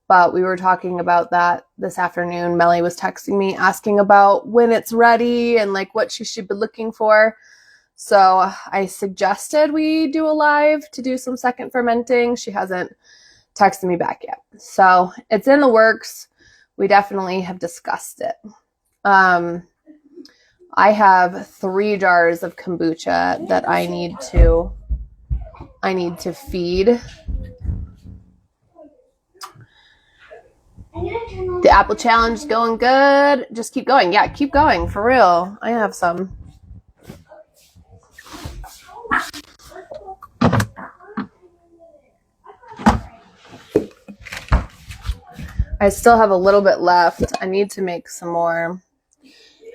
but we were talking about that this afternoon. Melly was texting me asking about when it's ready and like what she should be looking for. So I suggested we do a live to do some second fermenting. She hasn't texted me back yet. So it's in the works. We definitely have discussed it. I have 3 jars of kombucha that I need to feed. The apple challenge is going good. Just keep going. Yeah, keep going. For real. I have some. I still have a little bit left. I need to make some more.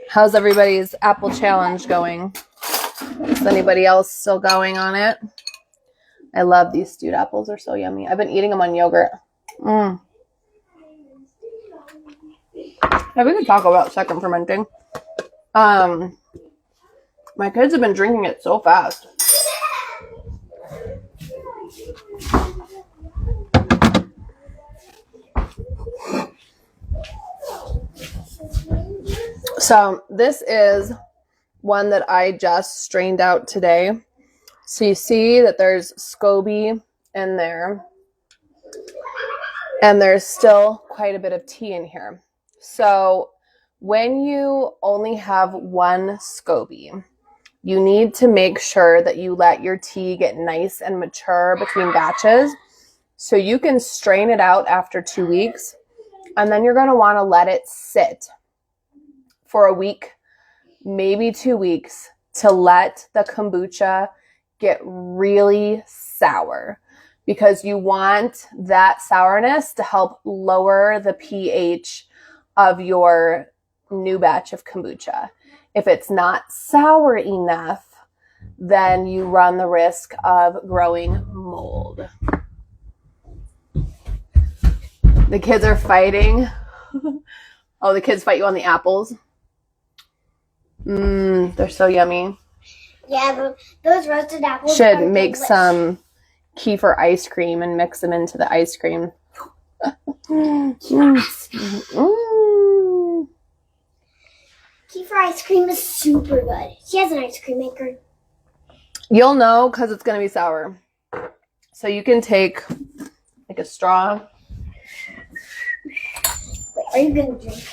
How's everybody's apple challenge going? Is anybody else still going on it? I love these stewed apples. They're so yummy. I've been eating them on yogurt. Yeah, we could talk about second fermenting. My kids have been drinking it so fast. So this is one that I just strained out today. So you see that there's SCOBY in there. And there's still quite a bit of tea in here. So when you only have 1 SCOBY, you need to make sure that you let your tea get nice and mature between batches. So you can strain it out after 2 weeks. And then you're going to want to let it sit for a week, maybe 2 weeks, to let the kombucha get really sour, because you want that sourness to help lower the pH of your new batch of kombucha. If it's not sour enough, then you run the risk of growing mold. The kids are fighting. Oh, the kids fight you on the apples? They're so yummy. Yeah, those roasted apples should make some kefir ice cream and mix them into the ice cream. Kefir ice cream is super good. She has an ice cream maker. You'll know because it's going to be sour. So you can take like a straw. Wait, are you going to drink?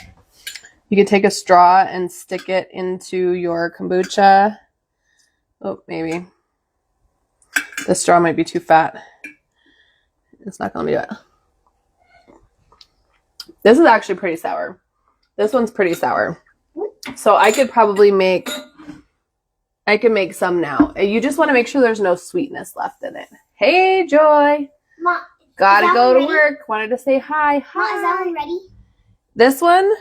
You can take a straw and stick it into your kombucha. Oh, maybe. The straw might be too fat. It's not going to do it. This is actually pretty sour. This one's pretty sour. So I could probably make some now. You just want to make sure there's no sweetness left in it. Hey, Joy. Mom, gotta go to work. Wanted to say hi. Hi. Mom, is that one ready? This one?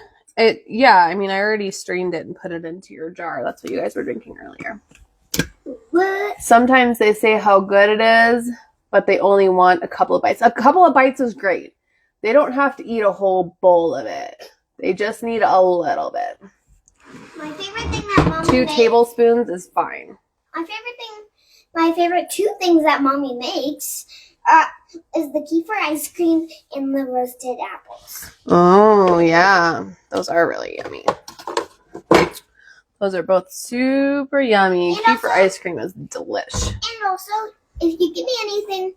Yeah, I mean, I already strained it and put it into your jar. That's what you guys were drinking earlier. What? Sometimes they say how good it is, but they only want a couple of bites. A couple of bites is great. They don't have to eat a whole bowl of it. They just need a little bit. My favorite thing that Mommy 2 makes, tablespoons is fine. my favorite 2 things that Mommy makes is the kefir ice cream and the roasted apples. Oh, yeah. Those are really yummy. Those are both super yummy. And Kefir also, ice cream is delish. And also, if you give me anything,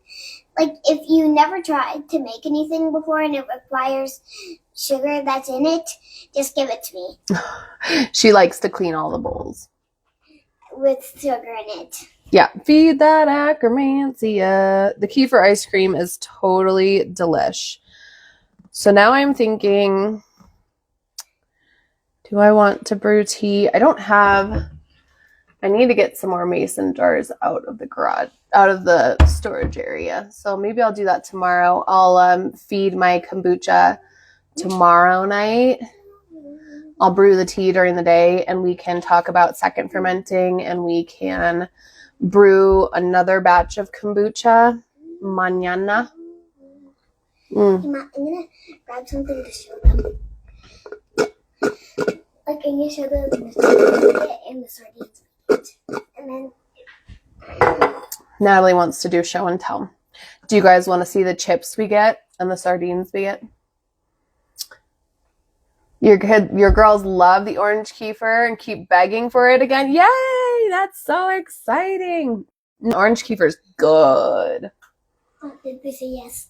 like if you never tried to make anything before and it requires sugar that's in it, just give it to me. She likes to clean all the bowls. With sugar in it. Yeah, feed that Acromancia. The kefir ice cream is totally delish. So now I'm thinking, do I want to brew tea? I need to get some more mason jars out of the garage, out of the storage area. So maybe I'll do that tomorrow. I'll feed my kombucha tomorrow night. I'll brew the tea during the day, and we can talk about second fermenting, and we can brew another batch of kombucha mañana. I'm gonna grab something to show them. Like, I'm gonna show them the sardines. And then Natalie wants to do show and tell. Do you guys want to see the chips we get and the sardines we get? Your girls love the orange kefir and keep begging for it again. Yay! That's so exciting. Orange kefir is good. oh, did they say yes?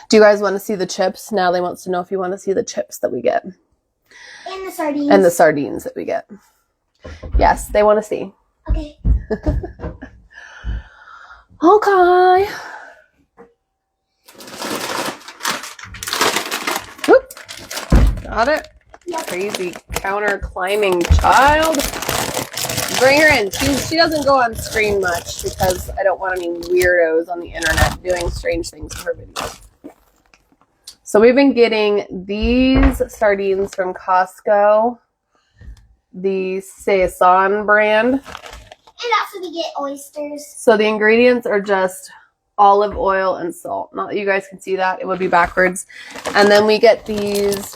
Do you guys want to see the chips? Natalie wants to know if you want to see the chips that we get. And the sardines. And the sardines that we get. Yes, they want to see. Okay. Okay. Whoop. Got it? Yep. Crazy counter climbing child. Bring her in. She doesn't go on screen much because I don't want any weirdos on the internet doing strange things in her videos. So we've been getting these sardines from Costco, the Saison brand. And also we get oysters. So the ingredients are just olive oil and salt. Not that you guys can see that. It would be backwards. And then we get these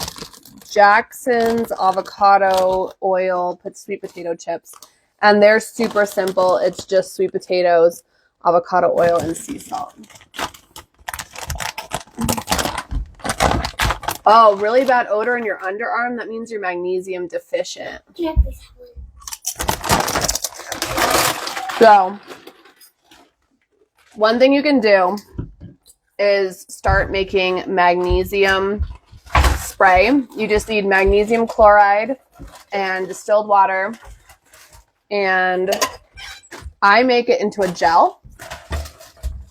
Jackson's avocado oil, sweet potato chips. And they're super simple. It's just sweet potatoes, avocado oil, and sea salt. Oh, really bad odor in your underarm? That means you're magnesium deficient. Can I please have one? So, one thing you can do is start making magnesium spray. You just need magnesium chloride and distilled water. And I make it into a gel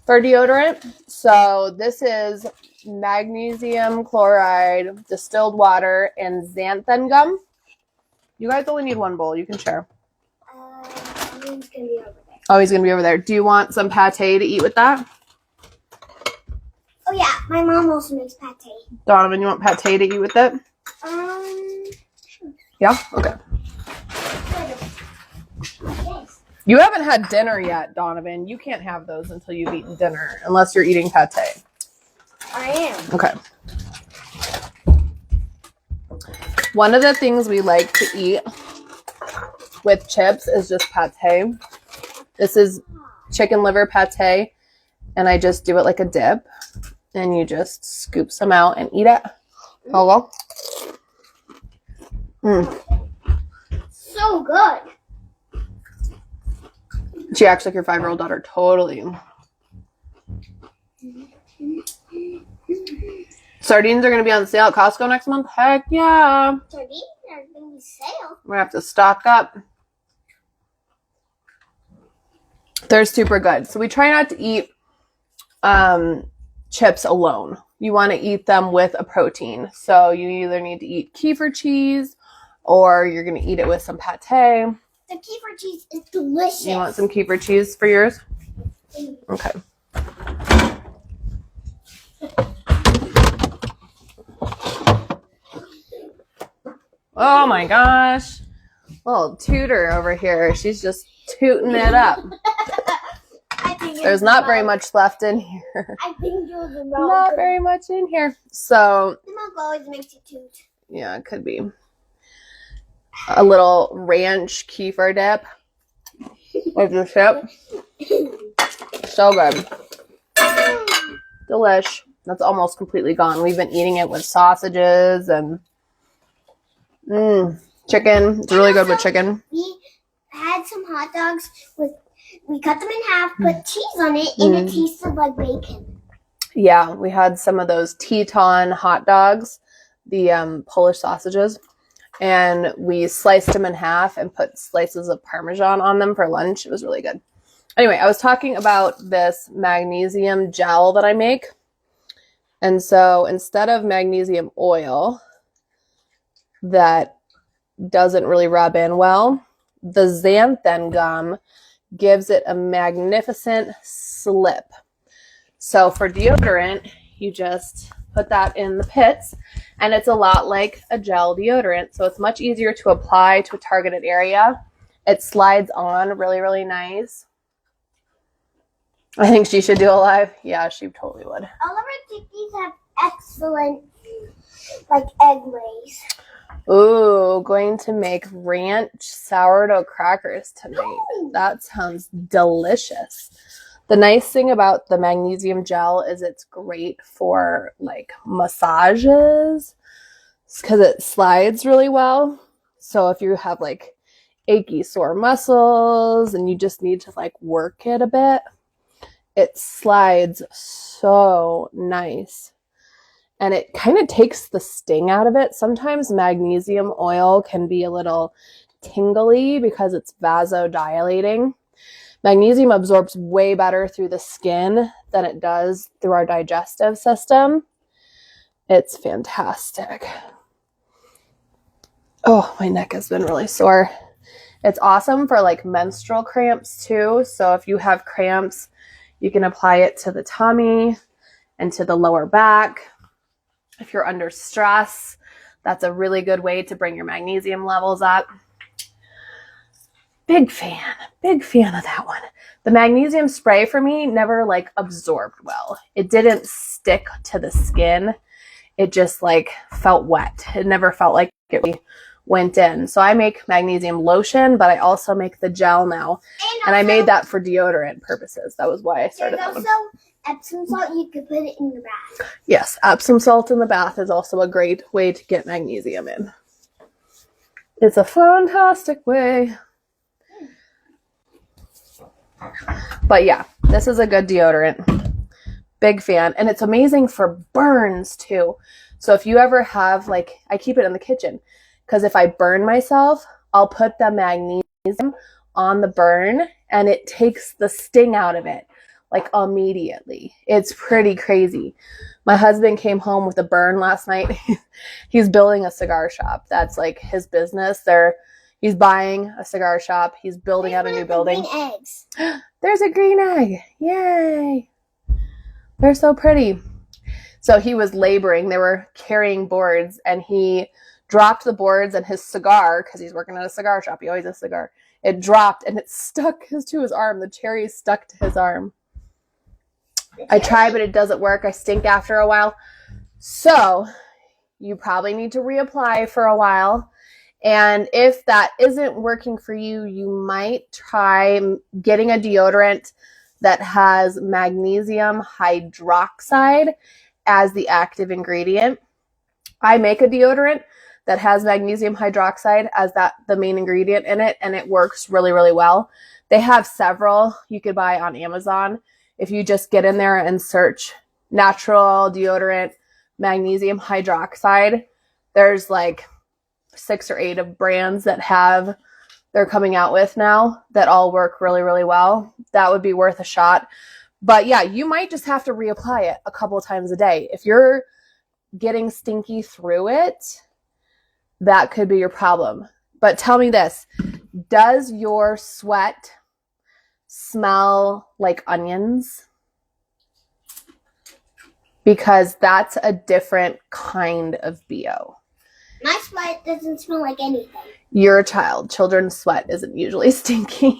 for deodorant. So this is magnesium chloride, distilled water, and xanthan gum. You guys only need one bowl. You can share. He's gonna be over there. Oh, he's going to be over there. Do you want some pate to eat with that? Oh yeah, my mom also makes pate. Donovan, you want pate to eat with it? Sure. Yeah? Okay. Yes. You haven't had dinner yet, Donovan. You can't have those until you've eaten dinner, unless you're eating pate. I am. Okay. One of the things we like to eat with chips is just pate. This is chicken liver pate, and I just do it like a dip, and you just scoop some out and eat it. Hello? So good. She acts like your 5-year-old daughter. Totally. Sardines are going to be on sale at Costco next month? Heck yeah. Sardines are going to sale. We're going to have to stock up. They're super good. So we try not to eat chips alone. You want to eat them with a protein. So you either need to eat kefir cheese or you're going to eat it with some pate. The kefir cheese is delicious. You want some kefir cheese for yours? Okay. Oh my gosh. Little tutor over here. She's just tooting it up. There's not very much left in here. I think you're the milk. Not very much in here. So, The milk always makes you toot. yeah, it could be. A little ranch kefir dip with the chip. So good. Delish. That's almost completely gone. We've been eating it with sausages and chicken. It's really good with chicken. We had some hot dogs we cut them in half, put cheese on it, and it tasted like bacon. Yeah, we had some of those Teton hot dogs, the Polish sausages, and we sliced them in half and put slices of Parmesan on them for lunch. It was really good. Anyway, I was talking about this magnesium gel that I make. And so instead of magnesium oil that doesn't really rub in well, the xanthan gum gives it a magnificent slip. So for deodorant, you just put that in the pits, and it's a lot like a gel deodorant. So it's much easier to apply to a targeted area. It slides on really, really nice. I think she should do a live. Yeah, she totally would. All of our cookies have excellent, egg lays. Ooh, going to make ranch sourdough crackers tonight. Ooh. That sounds delicious. The nice thing about the magnesium gel is it's great for massages because it slides really well. So if you have achy sore muscles and you just need to work it a bit, it slides so nice. And it kind of takes the sting out of it. Sometimes magnesium oil can be a little tingly because it's vasodilating. Magnesium absorbs way better through the skin than it does through our digestive system. It's fantastic. Oh, my neck has been really sore. It's awesome for like menstrual cramps too. So if you have cramps, you can apply it to the tummy and to the lower back. If you're under stress, that's a really good way to bring your magnesium levels up. Big fan of that one. The magnesium spray for me never like absorbed well. It didn't stick to the skin. It just like felt wet. It never felt like it went in. So I make magnesium lotion, but I also make the gel now. And I made that for deodorant purposes. That was why I started that one. Epsom salt, you could put it in your bath. Yes, Epsom salt in the bath is also a great way to get magnesium in. It's a fantastic way. But yeah, this is a good deodorant. Big fan. And it's amazing for burns too. So if you ever have, like, I keep it in the kitchen because if I burn myself, I'll put the magnesium on the burn and it takes the sting out of it like immediately. It's pretty crazy. My husband came home with a burn last night. He's building a cigar shop. That's like his business. He's buying a cigar shop. He's building out a new building. Green eggs. There's a green egg. Yay. They're so pretty. So he was laboring. They were carrying boards and he dropped the boards and his cigar, because he's working at a cigar shop. He always has a cigar. It dropped and it stuck to his arm. The cherry stuck to his arm. I try, but it doesn't work. I stink after a while. So you probably need to reapply for a while. And if that isn't working for you, you might try getting a deodorant that has magnesium hydroxide as the active ingredient. I make a deodorant that has magnesium hydroxide as the main ingredient in it, and it works really, really well. They have several you could buy on Amazon. If you just get in there and search natural deodorant magnesium hydroxide, there's like 6 or 8 of brands that they're coming out with now that all work really, really well. That would be worth a shot. But yeah, you might just have to reapply it a couple of times a day. If you're getting stinky through it, that could be your problem. But tell me this, does your sweat smell like onions? Because that's a different kind of BO. My sweat doesn't smell like anything. You're a child. Children's sweat isn't usually stinky.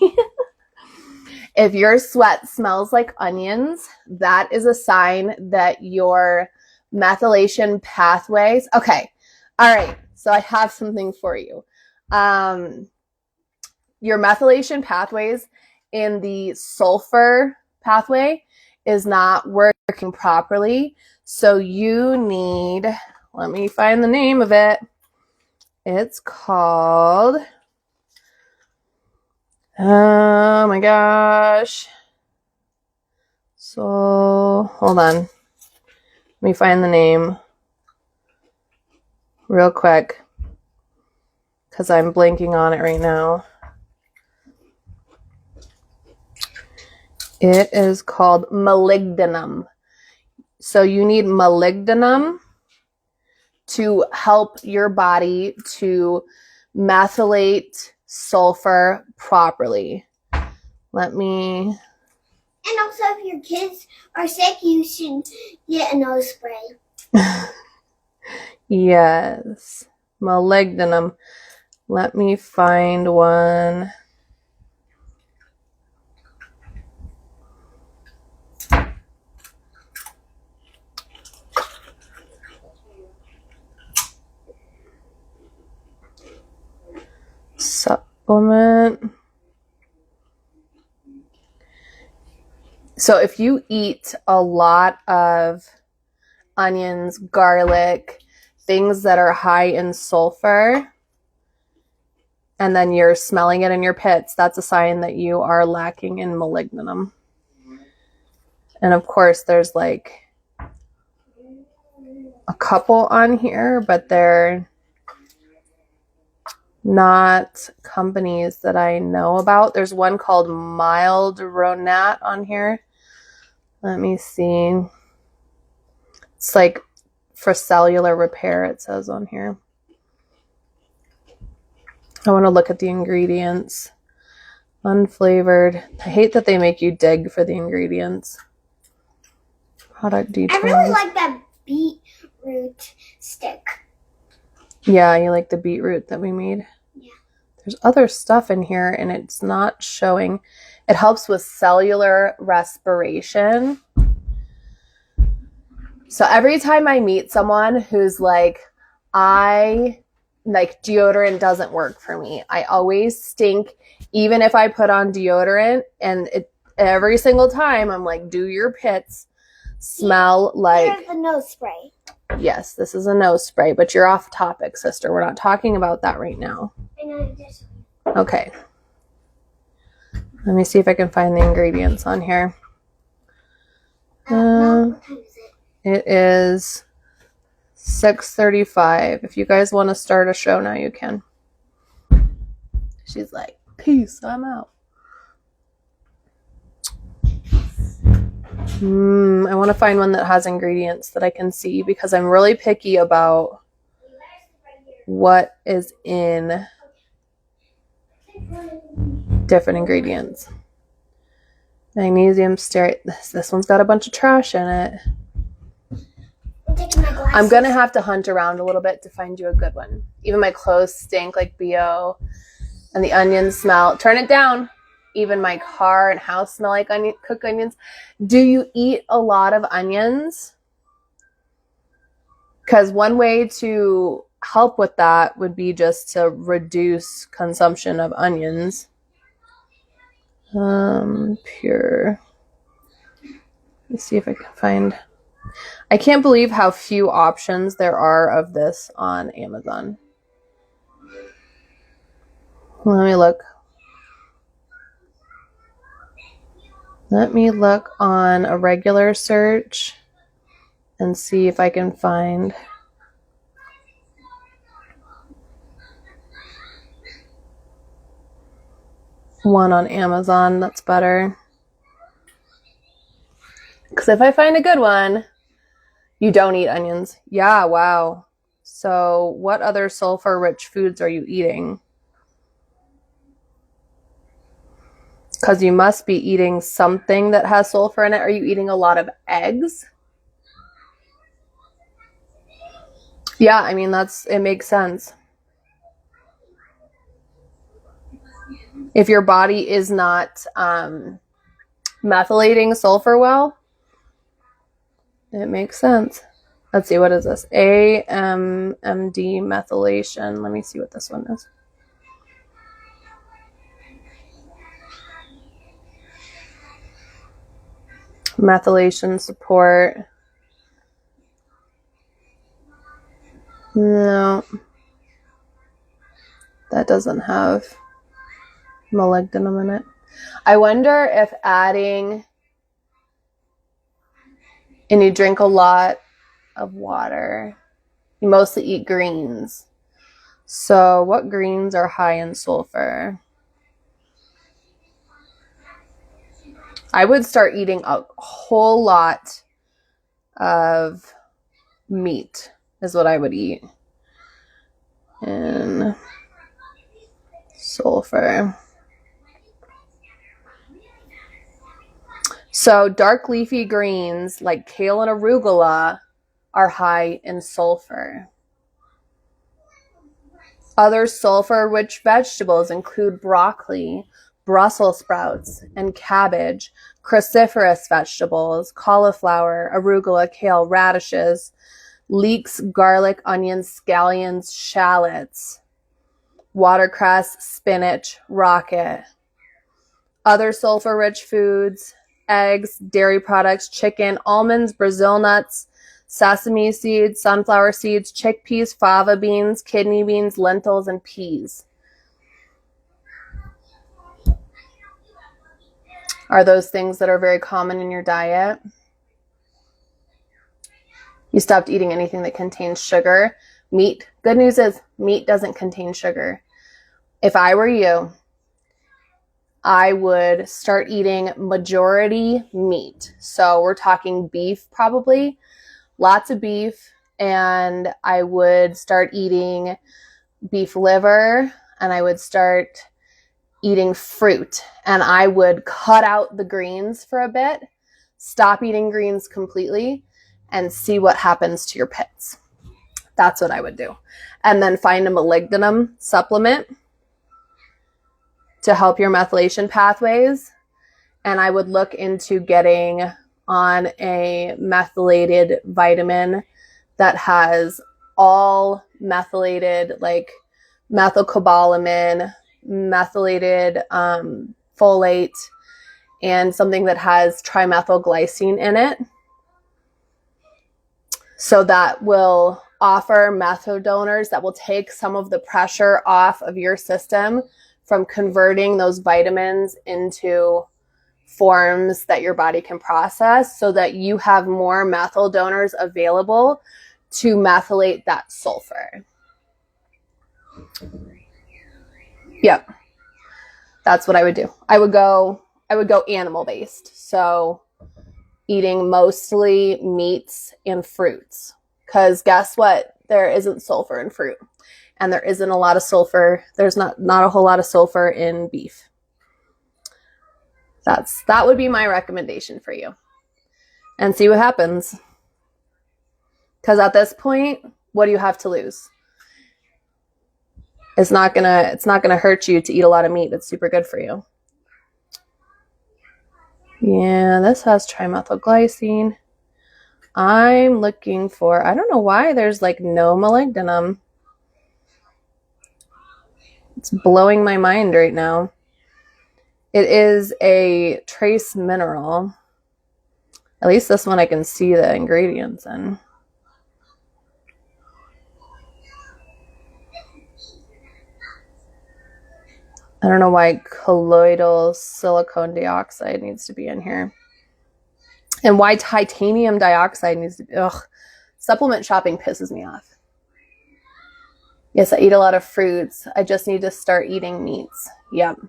If your sweat smells like onions, that is a sign that your methylation pathways... Okay. All right. So I have something for you. Your methylation pathways in the sulfur pathway is not working properly. So you need... Let me find the name of it. It's called, oh my gosh. So, hold on. Let me find the name real quick because I'm blanking on it right now. It is called molybdenum. So you need molybdenum to help your body to methylate sulfur properly. And also, if your kids are sick, you should get a nose spray. Yes, molybdenum. Let me find one. Supplement. So if you eat a lot of onions, garlic, things that are high in sulfur, and then you're smelling it in your pits, that's a sign that you are lacking in molybdenum. And of course, there's like a couple on here, but they're not companies that I know about. There's one called Mild Ronat on here. Let me see. It's like for cellular repair, it says on here. I want to look at the ingredients. Unflavored. I hate that they make you dig for the ingredients. Product details. I really like that beetroot stick. Yeah, you like the beetroot that we made? Yeah. There's other stuff in here and it's not showing. It helps with cellular respiration. So every time I meet someone who's like, deodorant doesn't work for me. I always stink, even if I put on deodorant, and every single time I'm like, do your pits smell like... Here's the nose spray. Yes, this is a nose spray, but you're off topic, sister. We're not talking about that right now. I know this. Okay. Let me see if I can find the ingredients on here. What time is it? It is 6:35. If you guys want to start a show now, you can. She's like, peace, I'm out. I want to find one that has ingredients that I can see because I'm really picky about what is in different ingredients. Magnesium stearate. This one's got a bunch of trash in it. I'm going to have to hunt around a little bit to find you a good one. Even my clothes stink like BO and the onions smell. Turn it down. Even my car and house smell like cooked onions. Do you eat a lot of onions? Because one way to help with that would be just to reduce consumption of onions. Pure. Let's see if I can find... I can't believe how few options there are of this on Amazon. Let me look. Let me look on a regular search and see if I can find one on Amazon that's better. Because if I find a good one, you don't eat onions. Yeah, wow. So what other sulfur-rich foods are you eating? Because you must be eating something that has sulfur in it. Are you eating a lot of eggs? Yeah, I mean, it makes sense. If your body is not methylating sulfur well, it makes sense. Let's see, what is this? AMMD methylation. Let me see what this one is. Methylation support. No. That doesn't have molybdenum in it. I wonder if adding... And you drink a lot of water. You mostly eat greens. So what greens are high in sulfur? I would start eating a whole lot of meat is what I would eat. And sulfur. So dark leafy greens like kale and arugula are high in sulfur. Other sulfur-rich vegetables include broccoli, Brussels sprouts, and cabbage, cruciferous vegetables, cauliflower, arugula, kale, radishes, leeks, garlic, onions, scallions, shallots, watercress, spinach, rocket. Other sulfur-rich foods: eggs, dairy products, chicken, almonds, Brazil nuts, sesame seeds, sunflower seeds, chickpeas, fava beans, kidney beans, lentils, and peas. Are those things that are very common in your diet? You stopped eating anything that contains sugar. Meat. Good news is meat doesn't contain sugar. if I were you, I would start eating majority meat. So we're talking beef probably, lots of beef. And I would start eating beef liver, and I would start eating fruit. And I would cut out the greens for a bit, stop eating greens completely, and see what happens to your pits. That's what I would do. And then find a molybdenum supplement to help your methylation pathways. And I would look into getting on a methylated vitamin that has all methylated, like methylcobalamin, methylated folate, and something that has trimethylglycine in it. So that will offer methyl donors that will take some of the pressure off of your system from converting those vitamins into forms that your body can process, so that you have more methyl donors available to methylate that sulfur. Yep. That's what I would do. I would go animal based. So eating mostly meats and fruits. Because guess what? There isn't sulfur in fruit. And there isn't a lot of sulfur. There's not a whole lot of sulfur in beef. That would be my recommendation for you. And see what happens. Because at this point, what do you have to lose? It's not gonna hurt you to eat a lot of meat. It's super good for you. Yeah, this has trimethylglycine. I'm looking for, I don't know why there's like no molybdenum. It's blowing my mind right now. It is a trace mineral. At least this one I can see the ingredients in. I don't know why colloidal silicone dioxide needs to be in here. And why titanium dioxide needs to be. Ugh. Supplement shopping pisses me off. Yes, I eat a lot of fruits. I just need to start eating meats. Yep.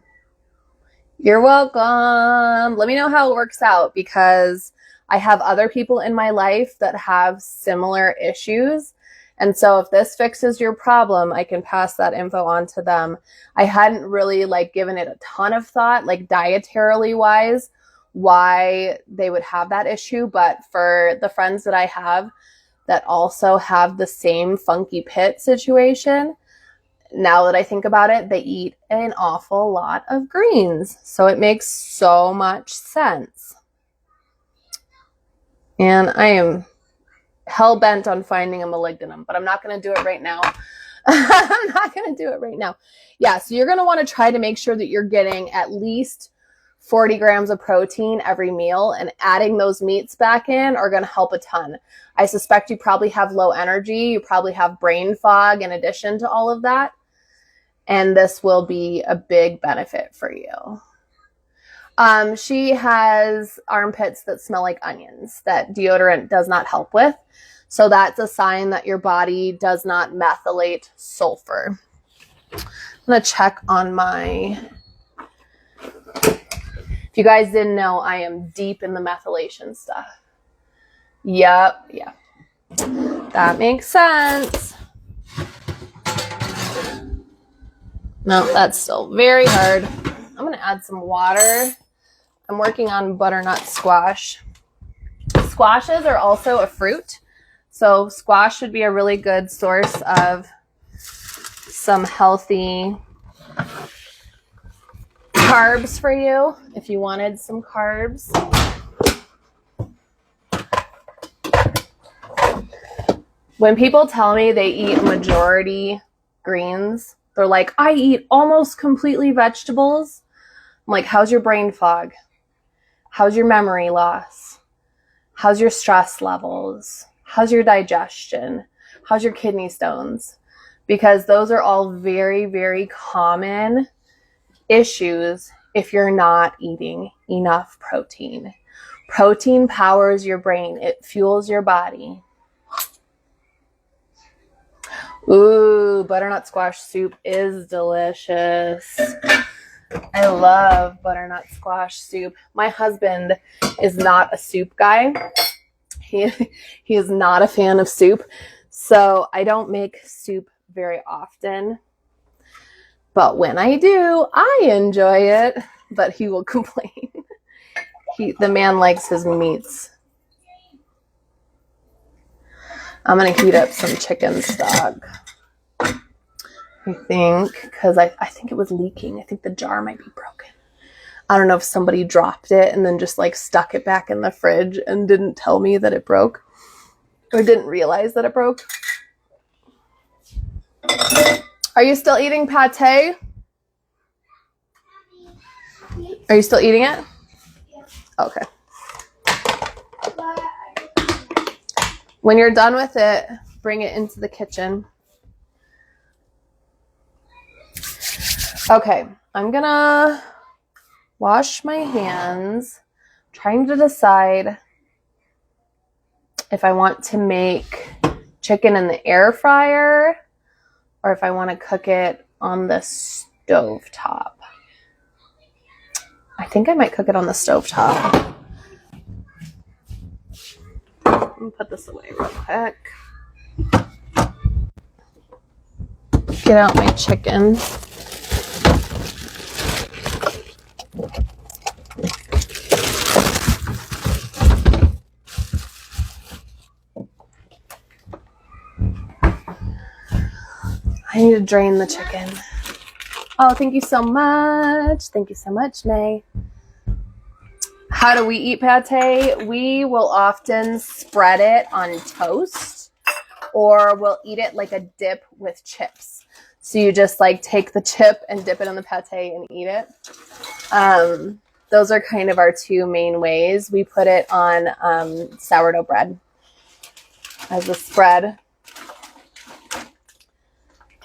You're welcome. Let me know how it works out, because I have other people in my life that have similar issues. And so if this fixes your problem, I can pass that info on to them. I hadn't really given it a ton of thought, dietarily wise, why they would have that issue. But for the friends that I have that also have the same funky pit situation, now that I think about it, they eat an awful lot of greens. So it makes so much sense. And I am hell-bent on finding a molybdenum, but I'm not going to do it right now. I'm not going to do it right now. Yeah, so you're going to want to try to make sure that you're getting at least 40 grams of protein every meal, and adding those meats back in are going to help a ton. I suspect you probably have low energy. You probably have brain fog in addition to all of that. And this will be a big benefit for you. She has armpits that smell like onions that deodorant does not help with. So that's a sign that your body does not methylate sulfur. I'm going to check on my... If you guys didn't know, I am deep in the methylation stuff. Yep, yeah. That makes sense. No, that's still very hard. I'm going to add some water. I'm working on butternut squash. Squashes are also a fruit. So squash would be a really good source of some healthy carbs for you if you wanted some carbs. When people tell me they eat majority greens, they're like, I eat almost completely vegetables. I'm like, how's your brain fog? How's your memory loss? How's your stress levels? How's your digestion? How's your kidney stones? Because those are all very, very common issues if you're not eating enough protein. Protein powers your brain. It fuels your body. Ooh, butternut squash soup is delicious. I love butternut squash soup. My husband is not a soup guy. He is not a fan of soup. So I don't make soup very often. But when I do, I enjoy it. But he will complain. The man likes his meats. I'm going to heat up some chicken stock. I think, because I think it was leaking. I think the jar might be broken. I don't know if somebody dropped it and then just like stuck it back in the fridge and didn't tell me that it broke. Or didn't realize that it broke. Are you still eating pate? Are you still eating it? Okay. When you're done with it, bring it into the kitchen. Okay, I'm gonna wash my hands, trying to decide if I want to make chicken in the air fryer or if I want to cook it on the stove top. I think I might cook it on the stove top. Let me put this away real quick. Get out my chicken. I need to drain the chicken. Oh, thank you so much. Thank you so much, May. How do we eat pate? We will often spread it on toast or we'll eat it like a dip with chips. So you just like take the chip and dip it in the pate and eat it. Those are kind of our two main ways. We put it on sourdough bread as a spread.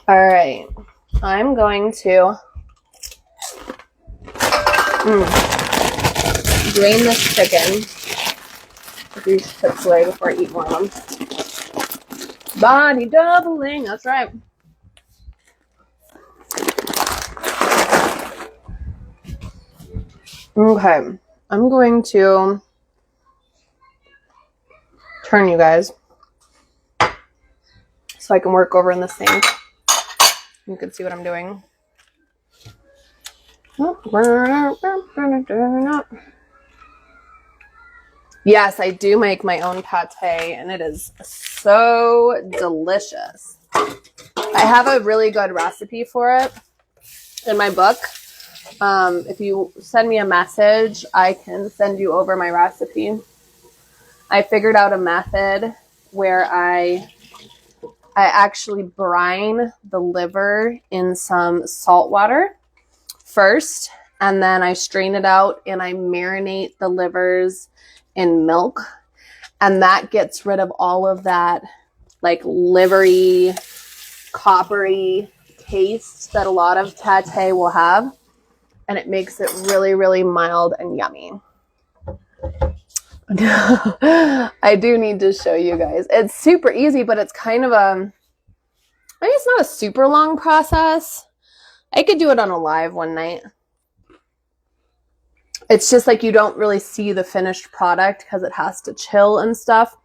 All right, I'm going to drain this chicken. Put these chips away before I eat more of them. Body doubling, that's right. Okay, I'm going to turn you guys so I can work over in the sink. You can see what I'm doing. Yes, I do make my own pate, and it is so delicious. I have a really good recipe for it in my book. If you send me a message, I can send you over my recipe. I figured out a method where I actually brine the liver in some salt water first, and then I strain it out and I marinate the livers in milk, and that gets rid of all of that like livery, coppery taste that a lot of pate will have, and it makes it really, really mild and yummy. I do need to show you guys. It's super easy, but it's kind of it's not a super long process. I could do it on a live one night. It's just like you don't really see the finished product because it has to chill and stuff.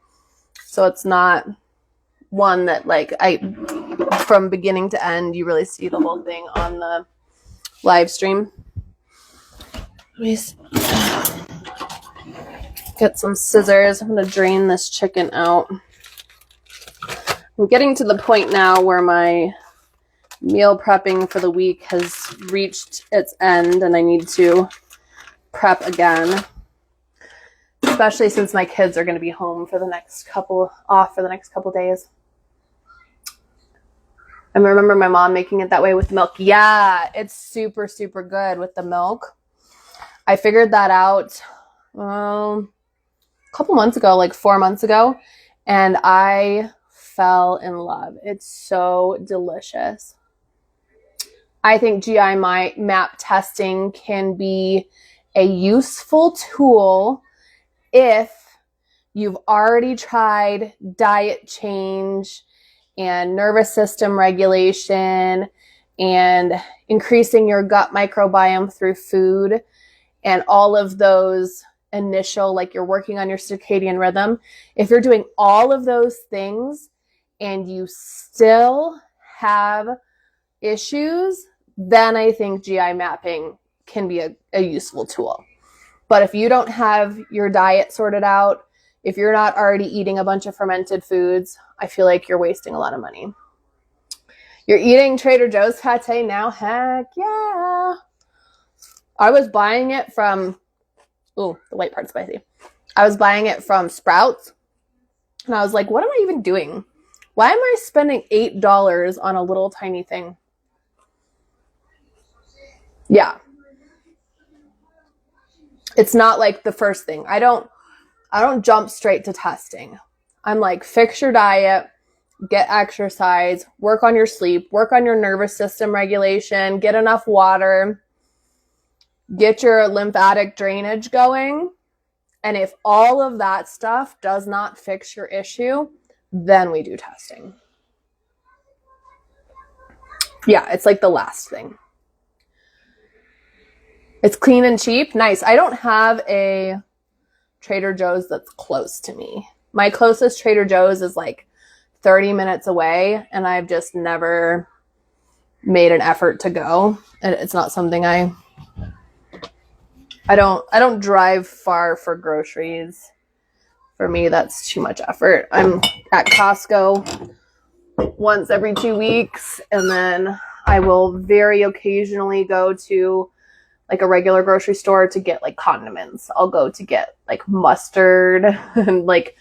So it's not one that like from beginning to end, you really see the whole thing on the live stream. Let me get some scissors. I'm going to drain this chicken out. I'm getting to the point now where my meal prepping for the week has reached its end and I need to prep again, especially since my kids are going to be home for the next couple days. I remember my mom making it that way with milk. Yeah, it's super, super good with the milk. I figured that out a couple months ago, like 4 months ago, and I fell in love. It's so delicious. I think GI map testing can be a useful tool if you've already tried diet change and nervous system regulation and increasing your gut microbiome through food and all of those initial, like you're working on your circadian rhythm. If you're doing all of those things and you still have issues, then I think GI mapping can be a useful tool. But if you don't have your diet sorted out, if you're not already eating a bunch of fermented foods, I feel like you're wasting a lot of money. You're eating Trader Joe's pate now? Heck yeah. I was buying it from, the white part's spicy. I was buying it from Sprouts, and I was like, what am I even doing? Why am I spending $8 on a little tiny thing? Yeah. It's not like the first thing. I don't jump straight to testing. I'm like, fix your diet, get exercise, work on your sleep, work on your nervous system regulation, get enough water, get your lymphatic drainage going. And if all of that stuff does not fix your issue, then we do testing. Yeah, it's like the last thing. It's clean and cheap. Nice. I don't have a Trader Joe's that's close to me. My closest Trader Joe's is like 30 minutes away, and I've just never made an effort to go. And it's not something I don't drive far for groceries. For me, that's too much effort. I'm at Costco once every 2 weeks, and then I will very occasionally go to like a regular grocery store to get like condiments. I'll go to get like mustard and like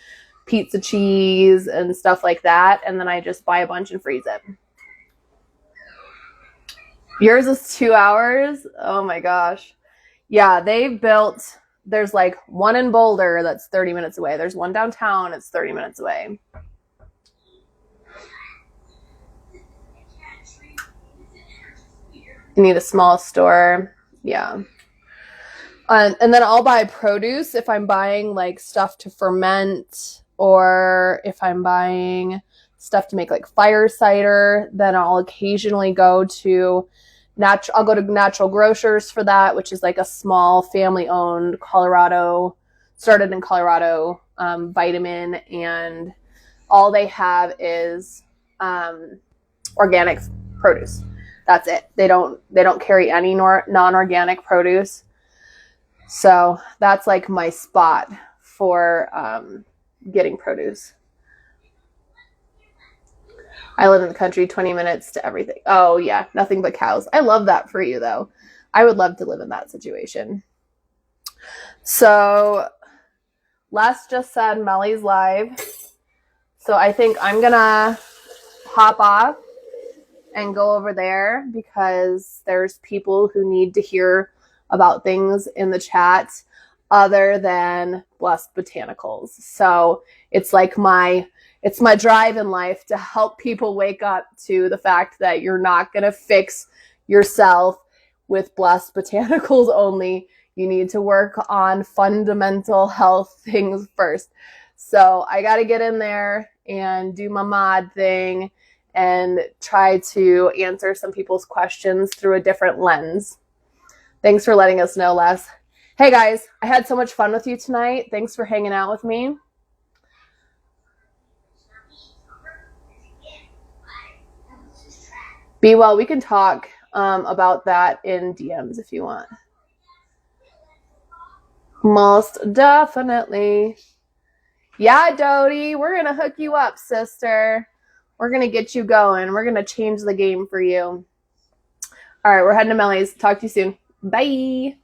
pizza cheese and stuff like that, and then I just buy a bunch and freeze it. Yours is 2 hours? Oh my gosh. Yeah, there's like one in Boulder that's 30 minutes away. There's one downtown, it's 30 minutes away. You need a small store. Yeah. And then I'll buy produce if I'm buying like stuff to ferment, or if I'm buying stuff to make like fire cider, then I'll occasionally go to natural grocers for that, which is like a small family-owned started in Colorado, vitamin, and all they have is organic produce. That's it. They don't carry any non-organic produce. So that's like my spot for getting produce. I live in the country, 20 minutes to everything. Oh yeah, nothing but cows. I love that for you though. I would love to live in that situation. So Les just said Melly's live. So I think I'm gonna hop off and go over there because there's people who need to hear about things in the chat other than Blessed Botanicals. So it's like my drive in life to help people wake up to the fact that you're not going to fix yourself with Blessed Botanicals only. You need to work on fundamental health things first. So I got to get in there and do my mod thing and try to answer some people's questions through a different lens. Thanks for letting us know, Les. Hey guys, I had so much fun with you tonight. Thanks for hanging out with me. Be well, we can talk about that in DMs if you want. Most definitely. Yeah, Dodie, we're going to hook you up, sister. We're going to get you going. We're going to change the game for you. All right, we're heading to Melly's. Talk to you soon. Bye.